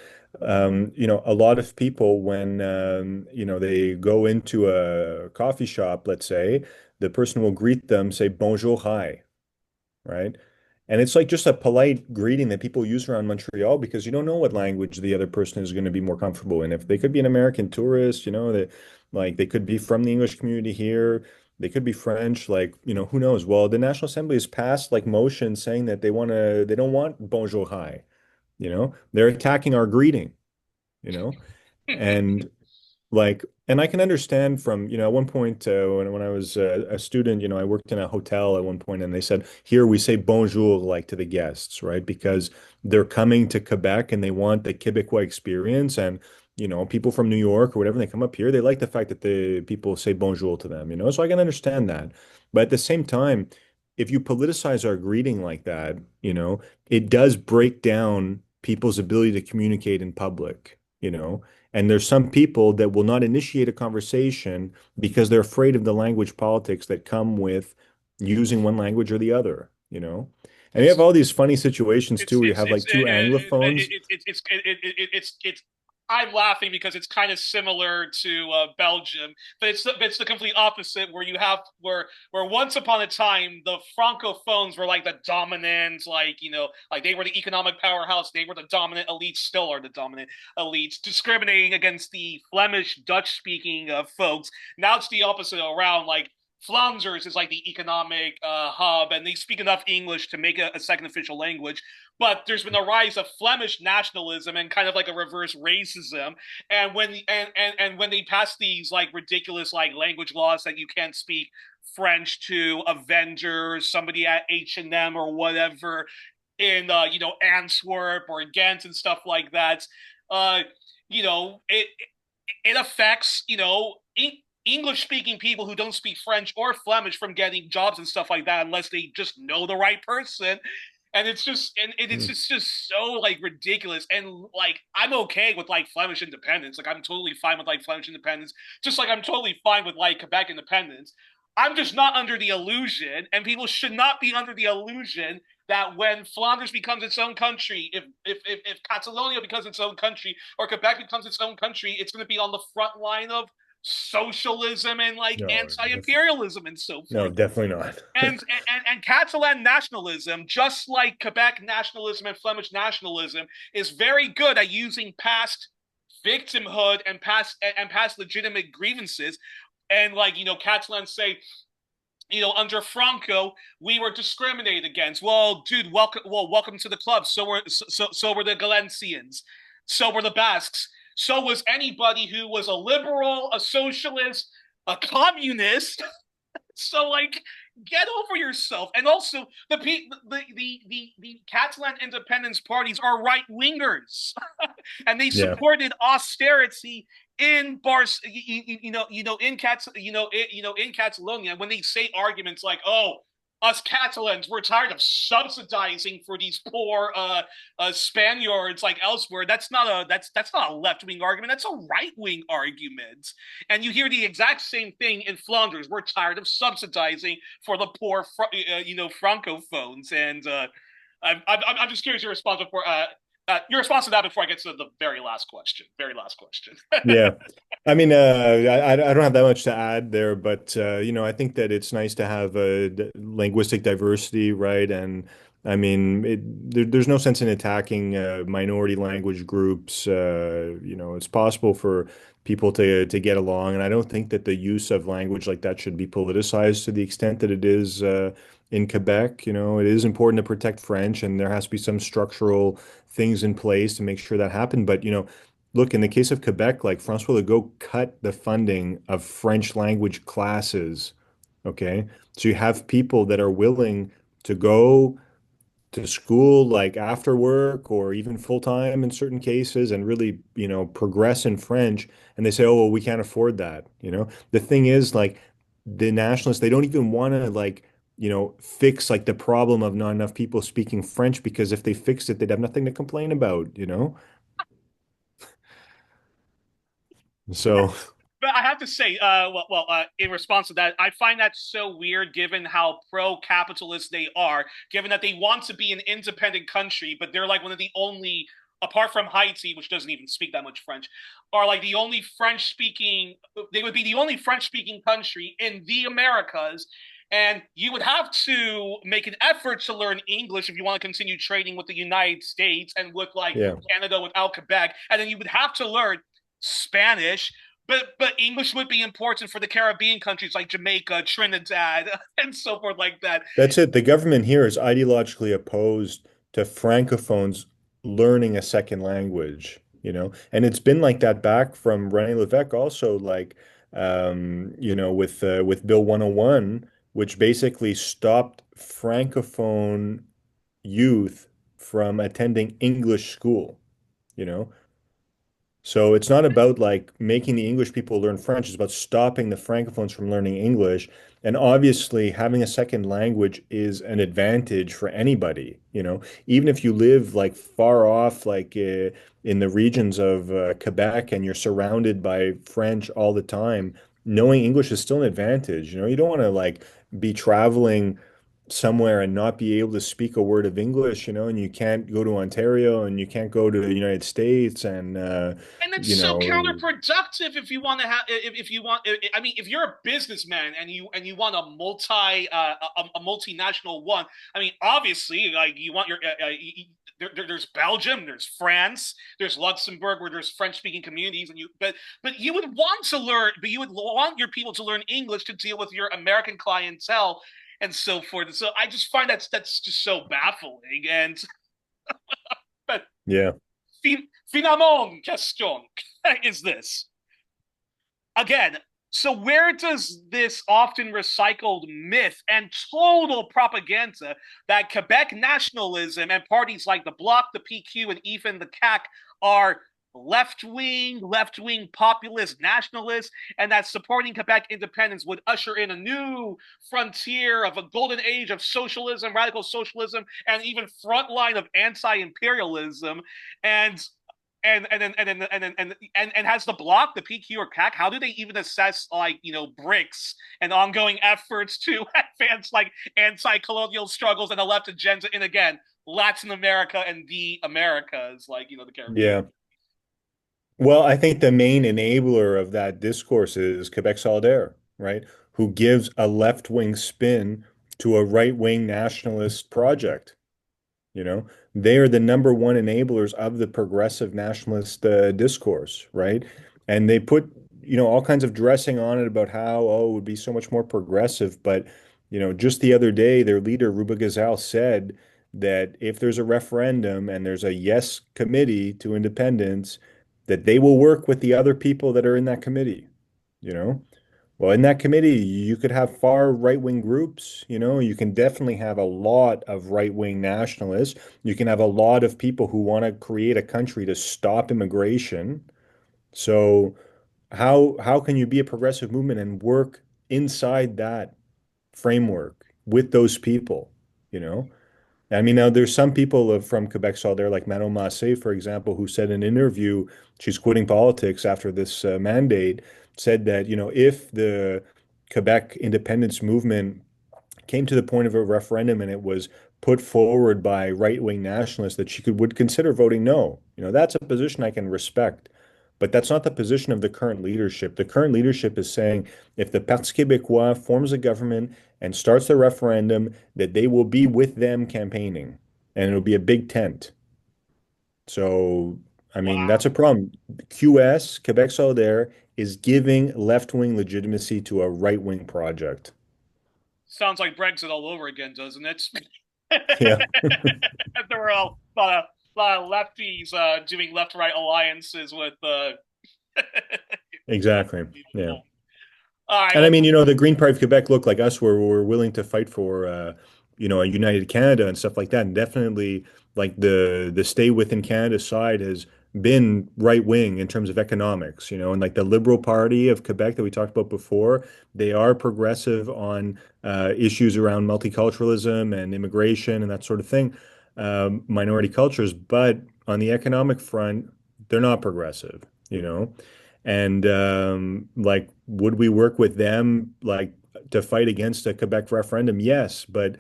a lot of people, when, they go into a coffee shop, let's say, the person will greet them, say, bonjour, hi, right? And it's like just a polite greeting that people use around Montreal because you don't know what language the other person is going to be more comfortable in. If they could be an American tourist, they could be from the English community here, they could be French, like, who knows? Well, the National Assembly has passed like motion saying that they don't want bonjour hi, they're attacking our greeting, you know, and and I can understand from, at one point when I was a student, I worked in a hotel at one point and they said, here we say bonjour like to the guests, right? Because they're coming to Quebec and they want the Quebecois experience. And, people from New York or whatever, they come up here, they like the fact that the people say bonjour to them, so I can understand that. But at the same time, if you politicize our greeting like that, it does break down people's ability to communicate in public, and there's some people that will not initiate a conversation because they're afraid of the language politics that come with using one language or the other, And you have all these funny situations too, where you have like two Anglophones. It's I'm laughing because it's kind of similar to Belgium, but it's the complete opposite where you have where once upon a time the francophones were like the dominant, like they were the economic powerhouse, they were the dominant elites, still are the dominant elites, discriminating against the Flemish Dutch speaking folks. Now it's the opposite around, like Flanders is like the economic hub, and they speak enough English to make a second official language. But there's been a rise of Flemish nationalism and kind of like a reverse racism. And when they pass these like ridiculous like language laws that you can't speak French to a vendor, somebody at H&M or whatever in Antwerp or Ghent and stuff like that, uh, it affects English speaking people who don't speak French or Flemish from getting jobs and stuff like that unless they just know the right person. And it's just so like ridiculous. And like I'm okay with like Flemish independence. Like I'm totally fine with like Flemish independence, just like I'm totally fine with like Quebec independence. I'm just not under the illusion, and people should not be under the illusion that when Flanders becomes its own country, if Catalonia becomes its own country, or Quebec becomes its own country, it's going to be on the front line of socialism and like No, anti-imperialism and so no, forth. definitely not. And Catalan nationalism, just like Quebec nationalism and Flemish nationalism, is very good at using past victimhood and past legitimate grievances. And like Catalans say, under Franco, we were discriminated against. Well, dude, welcome to the club. So were the Galencians. So were the Basques. So was anybody who was a liberal, a socialist, a communist. So like, get over yourself. And also, the Catalan independence parties are right wingers, and they Yeah. supported austerity in bars, in Catalonia. When they say arguments like, "Oh, us Catalans, we're tired of subsidizing for these poor Spaniards like elsewhere." That's not a left wing argument. That's a right wing argument. And you hear the exact same thing in Flanders. We're tired of subsidizing for the poor, francophones. And I'm just curious your response before. Your response to that before I get to the very last question. Very last question. Yeah. I mean, I don't have that much to add there, but I think that it's nice to have linguistic diversity, right? And I mean, there's no sense in attacking minority language groups. It's possible for people to get along, and I don't think that the use of language like that should be politicized to the extent that it is in Quebec. It is important to protect French, and there has to be some structural things in place to make sure that happen. But look, in the case of Quebec, like Francois Legault cut the funding of French language classes. Okay. So you have people that are willing to go to school like after work or even full time in certain cases and really, progress in French. And they say, oh, well, we can't afford that. The thing is, like, the nationalists, they don't even want to, like, fix like the problem of not enough people speaking French because if they fixed it, they'd have nothing to complain about. So. But I have to say, in response to that, I find that so weird given how pro-capitalist they are, given that they want to be an independent country, but they're like one of the only, apart from Haiti, which doesn't even speak that much French, are like the only French speaking, they would be the only French speaking country in the Americas. And you would have to make an effort to learn English if you want to continue trading with the United States and with like Yeah. Canada without Quebec. And then you would have to learn Spanish, but English would be important for the Caribbean countries like Jamaica, Trinidad, and so forth like that. That's it. The government here is ideologically opposed to francophones learning a second language. And it's been like that back from René Lévesque also, like, with Bill 101, which basically stopped francophone youth from attending English school, you know. So it's not about like making the English people learn French. It's about stopping the Francophones from learning English. And obviously, having a second language is an advantage for anybody. Even if you live like far off, like in the regions of Quebec and you're surrounded by French all the time, knowing English is still an advantage. You don't want to like be traveling somewhere and not be able to speak a word of English, and you can't go to Ontario and you can't go to the United States and And it's you so know, counterproductive if you want to have if you want I mean if you're a businessman and you want a multinational one. I mean obviously like you want your there's Belgium, there's France, there's Luxembourg where there's French speaking communities and but you would want to learn but you would want your people to learn English to deal with your American clientele and so forth. And so I just find that's just so baffling and but yeah. finalement question is this again. So where does this often recycled myth and total propaganda that Quebec nationalism and parties like the Bloc, the PQ, and even the CAC are left wing populist nationalists, and that supporting Quebec independence would usher in a new frontier of a golden age of socialism, radical socialism, and even frontline of anti-imperialism, and and has the Bloc, the PQ or CAC, how do they even assess like BRICS and ongoing efforts to advance like anti-colonial struggles and a left agenda in again Latin America and the Americas, like the Caribbean? Yeah. Well, I think the main enabler of that discourse is Quebec Solidaire, right? Who gives a left-wing spin to a right-wing nationalist project. You know, they are the number one enablers of the progressive nationalist discourse, right? And they put, all kinds of dressing on it about how, oh, it would be so much more progressive. But, just the other day, their leader, Ruba Gazal, said that if there's a referendum and there's a yes committee to independence, that they will work with the other people that are in that committee, you know? Well, in that committee, you could have far right-wing groups, you can definitely have a lot of right-wing nationalists. You can have a lot of people who want to create a country to stop immigration. So how can you be a progressive movement and work inside that framework with those people, you know? I mean, now there's some people from Quebec Solidaire, like Manon Massé, for example, who said in an interview, she's quitting politics after this mandate, said that, if the Quebec independence movement came to the point of a referendum and it was put forward by right-wing nationalists that she would consider voting no. That's a position I can respect. But that's not the position of the current leadership. The current leadership is saying if the Parti Québécois forms a government and starts the referendum, that they will be with them campaigning, and it'll be a big tent. So, I mean, that's a Wow. problem. QS, Quebec Solidaire, is giving left-wing legitimacy to a right-wing project. Sounds like Brexit all over again, doesn't it? Yeah, There were a lot of lefties doing left-right alliances with exactly. Yeah. people. All right. And I Well, mean, the Green Party of Quebec look like us, where we're willing to fight for, a united Canada and stuff like that. And definitely, like the stay within Canada side has been right wing in terms of economics, and like the Liberal Party of Quebec that we talked about before, they are progressive on issues around multiculturalism and immigration and that sort of thing, minority cultures. But on the economic front, they're not progressive, you know. And like, would we work with them like to fight against a Quebec referendum? Yes, but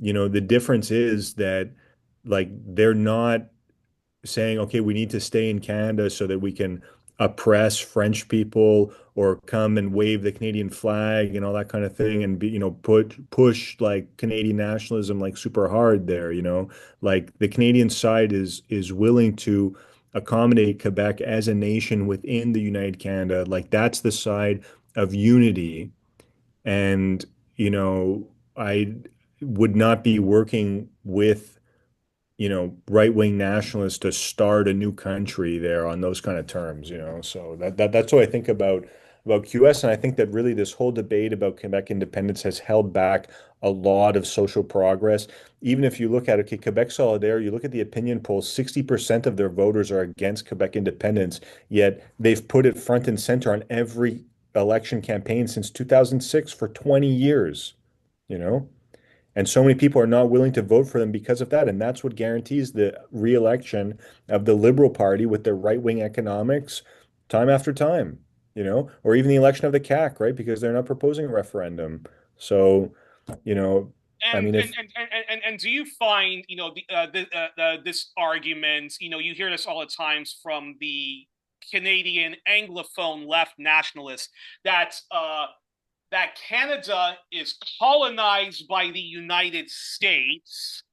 the difference is that like they're not saying, okay, we need to stay in Canada so that we can oppress French people or come and wave the Canadian flag and all that kind of thing and be, push like Canadian nationalism like super hard there, like the Canadian side is willing to accommodate Quebec as a nation within the United Canada. Like that's the side of unity. And, I would not be working with right-wing nationalists to start a new country there on those kind of terms. So that's what I think about QS, and I think that really this whole debate about Quebec independence has held back a lot of social progress. Even if you look at, okay, Quebec Solidaire, you look at the opinion polls, 60% of their voters are against Quebec independence, yet they've put it front and center on every election campaign since 2006 for 20 years, you know? And so many people are not willing to vote for them because of that. And that's what guarantees the re-election of the Liberal Party with their right-wing economics time after time, or even the election of the CAC, right? Because they're not proposing a referendum. So, you know, I and mean, and if and and, and do you find this argument, you hear this all the times from the Canadian Anglophone left nationalists that Canada is colonized by the United States,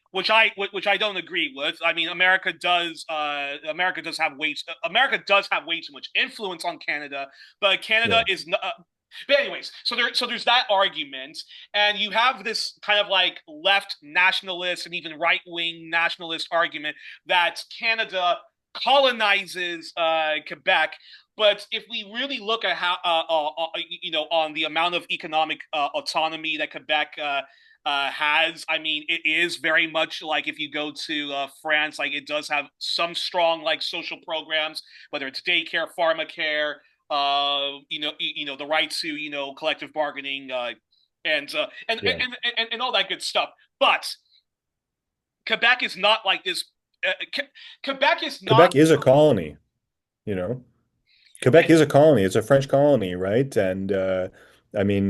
which I don't agree with. I mean, America does have way too much influence on Canada, but Canada yeah, is not. But anyways, so there's that argument, and you have this kind of like left nationalist and even right wing nationalist argument that Canada colonizes Quebec. But if we really look at how, on the amount of economic autonomy that Quebec has. I mean, it is very much like if you go to France, like it does have some strong like social programs, whether it's daycare, pharmacare, the right to collective bargaining, and, uh, and, yeah. and and all that good stuff. But Quebec is not like this. Quebec is not. Quebec is a colony, you know. Quebec is a colony. It's a French colony, right? And I mean,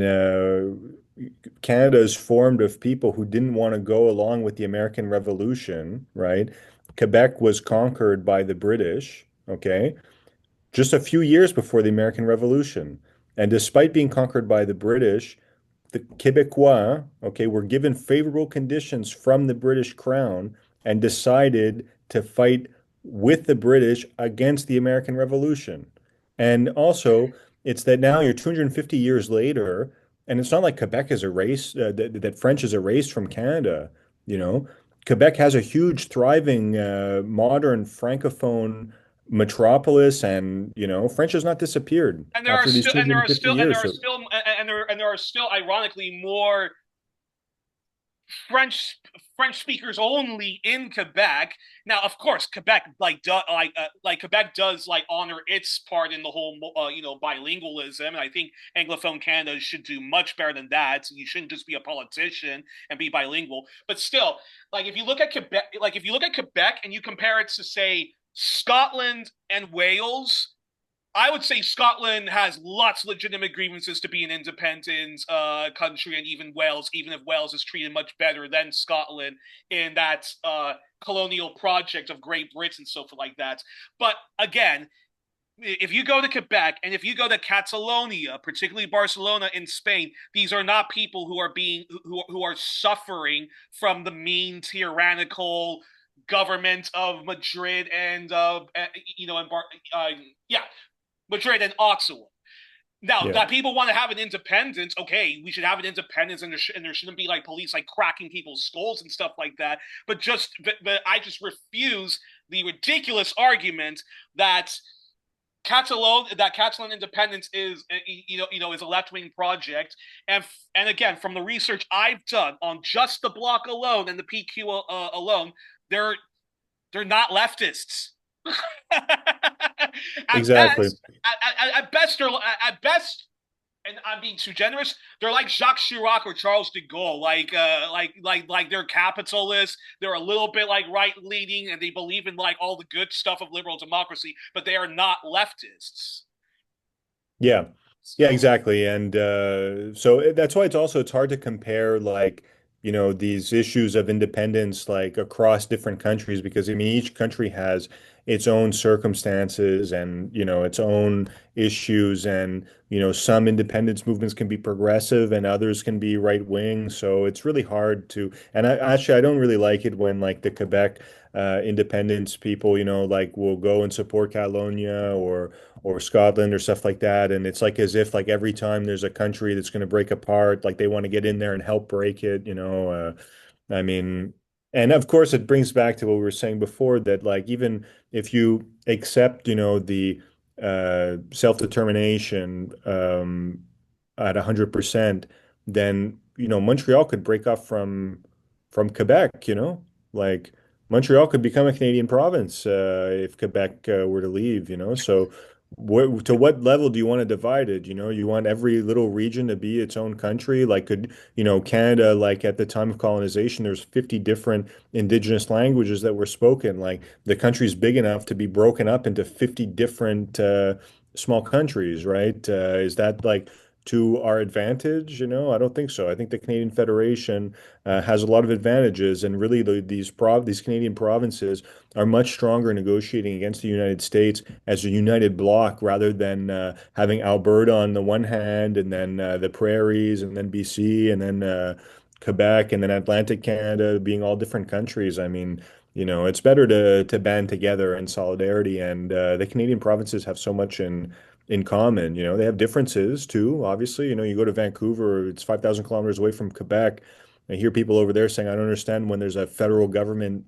Canada is formed of people who didn't want to go along with the American Revolution, right? Quebec was conquered by the British, okay, just a few years before the American Revolution. And despite being conquered by the British, the Quebecois, okay, were given favorable conditions from the British Crown and decided to fight with the British against the American Revolution. And also, it's that now you're 250 years later, and it's not like Quebec is erased, that French is erased from Canada, you know. Quebec has a huge, thriving, modern Francophone metropolis, and, French has not disappeared And there are after these still and there are 250 still and there years. are So, still and there are still ironically more French French speakers only in Quebec. Now, of course, Quebec Quebec does like honor its part in the whole bilingualism, and I think Anglophone Canada should do much better than that. So you shouldn't just be a politician and be bilingual. But still, like if you look at Quebec and you compare it to say Scotland and Wales, I would say Scotland has lots of legitimate grievances to be an independent country, and even Wales, even if Wales is treated much better than Scotland in that colonial project of Great Britain and so forth like that. But again, if you go to Quebec and if you go to Catalonia, particularly Barcelona in Spain, these are not people who are who are suffering from the mean tyrannical government of Madrid and you know and yeah, Madrid and Ottawa. Now Yeah. that people want to have an independence, okay, we should have an independence, and there shouldn't be like police like cracking people's skulls and stuff like that. But I just refuse the ridiculous argument that Catalan independence is is a left wing project, and again from the research I've done on just the bloc alone and the PQ alone, they're they're not leftists. at Exactly. best, at best, and I'm being too generous. They're like Jacques Chirac or Charles de Gaulle, like they're capitalists. They're a little bit like right leaning, and they believe in like all the good stuff of liberal democracy, but they are not leftists. Yeah. Yeah, So exactly. And that's why it's hard to compare like, these issues of independence like across different countries because I mean each country has its own circumstances and, its own issues and, some independence movements can be progressive and others can be right wing. So it's really hard to and I don't really like it when like the Quebec independence people, like will go and support Catalonia or Scotland or stuff like that. And it's like as if like every time there's a country that's going to break apart, like they want to get in there and help break it. I mean, and of course it brings back to what we were saying before that like even if you accept, the self-determination at 100%, then Montreal could break off from Quebec, like Montreal could become a Canadian province if Quebec were to leave, so to what level do you want to divide it? You want every little region to be its own country? Like could, Canada, like at the time of colonization, there's 50 different indigenous languages that were spoken. Like the country's big enough to be broken up into 50 different small countries, right? Is that like to our advantage? I don't think so. I think the Canadian Federation has a lot of advantages, and really these Canadian provinces are much stronger negotiating against the United States as a united bloc rather than having Alberta on the one hand, and then the prairies, and then BC, and then Quebec, and then Atlantic Canada being all different countries. I mean, it's better to band together in solidarity, and the Canadian provinces have so much in common. They have differences too, obviously. You go to Vancouver, it's 5,000 kilometers away from Quebec. I hear people over there saying, I don't understand when there's a federal government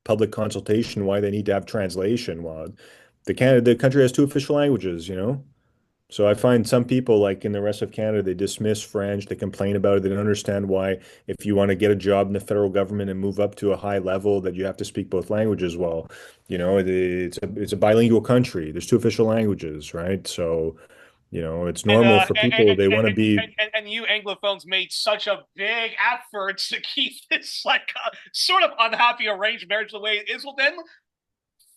public consultation why they need to have translation. Well, the country has two official languages. So I find some people like in the rest of Canada, they dismiss French, they complain about it, they don't understand why if you want to get a job in the federal government and move up to a high level that you have to speak both languages. Well, it's a bilingual country. There's two official languages, right? So, it's and normal for people, they want to be. you Anglophones made such a big effort to keep this like a sort of unhappy arranged marriage the way it is. Well, then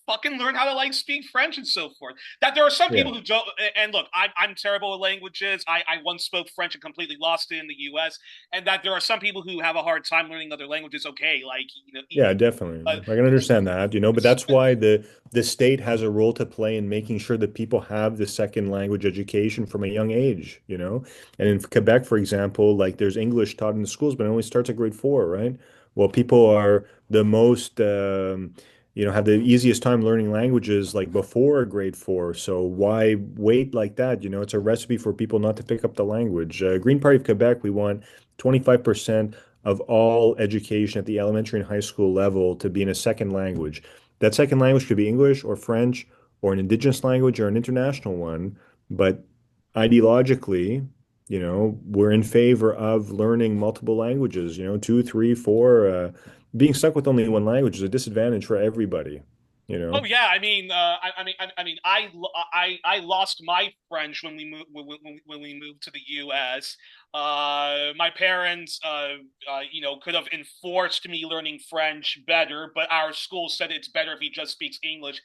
fucking learn how to like speak French and so forth. That there are some Yeah. people who don't. And look, I'm terrible at languages. I once spoke French and completely lost it in the U.S. And that there are some people who have a hard time learning other languages. Okay, like Yeah, definitely. uh, I can understand that, but that's why the state has a role to play in making sure that people have the second language education from a young age. And in Quebec, for example, like there's English taught in the schools, but it only starts at grade 4, right? Well, people are the most have the easiest time learning languages like before grade 4. So why wait like that? It's a recipe for people not to pick up the language. Green Party of Quebec, we want 25% of all education at the elementary and high school level to be in a second language. That second language could be English or French or an indigenous language or an international one, but ideologically, we're in favor of learning multiple languages, two, three, four. Being stuck with only one language is a disadvantage for everybody, you Oh know? yeah, I mean, I lost my French when we moved when we moved to the U.S. My parents, could have enforced me learning French better, but our school said it's better if he just speaks English.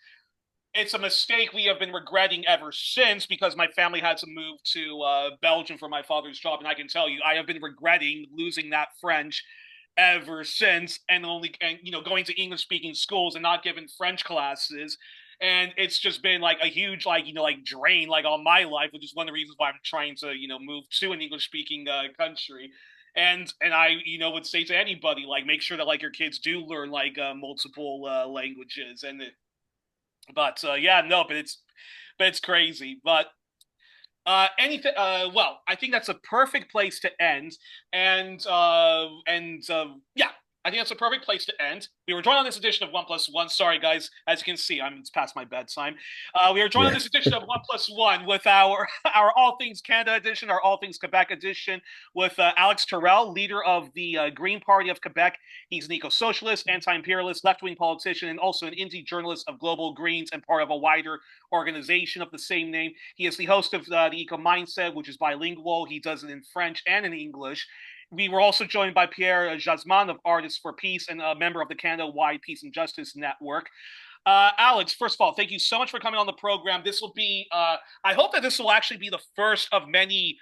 it's a mistake we have been regretting ever since because my family had to move to Belgium for my father's job, and I can tell you, I have been regretting losing that French ever since, and going to English speaking schools and not given French classes. And it's just been like a huge drain on my life, which is one of the reasons why I'm trying to move to an English speaking country. And I would say to anybody, like, make sure that like your kids do learn multiple languages. Yeah, no, but it's crazy. But anything. Well, I think that's a perfect place to end. Yeah, I think that's a perfect place to end. We were joined on this edition of One Plus One. Sorry, guys, as you can see, it's past my bedtime. We were joined on Yeah. this edition of One Plus One with our our All Things Canada edition, our All Things Quebec edition, with Alex Tyrell, leader of the Green Party of Quebec. He's an eco-socialist, anti-imperialist, left-wing politician, and also an indie journalist of Global Greens and part of a wider organization of the same name. He is the host of the Eco Mindset, which is bilingual. He does it in French and in English. We were also joined by Pierre Jasmin of Artists for Peace and a member of the Canada-wide Peace and Justice Network. Alex, first of all, thank you so much for coming on the program. This will be, I hope that this will actually be the first of many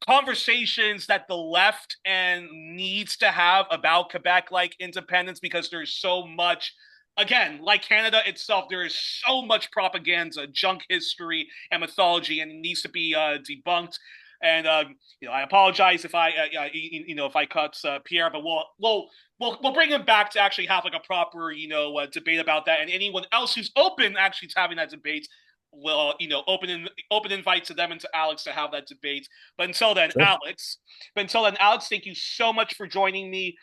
conversations that the left and needs to have about Quebec like independence, because there's so much, again, like Canada itself, there is so much propaganda, junk history, and mythology, and it needs to be debunked. And I apologize if if I cut Pierre, but we'll bring him back to actually have like a proper debate about that. And anyone else who's open actually to having that debate will open invite to them and to Alex to have that debate. But until then, Sure. Alex, thank you so much for joining me.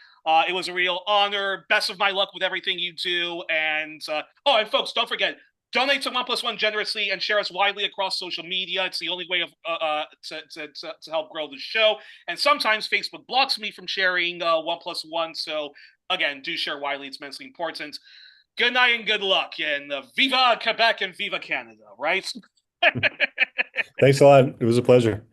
It was a real honor. Best of my luck with everything you do. And and folks, don't forget, donate to One Plus One generously and share us widely across social media. It's the only way of to help grow the show. And sometimes Facebook blocks me from sharing One Plus One. So again, do share widely. It's immensely important. Good night and good luck. And Viva Quebec and Viva Canada, right? Thanks a lot. It was a pleasure.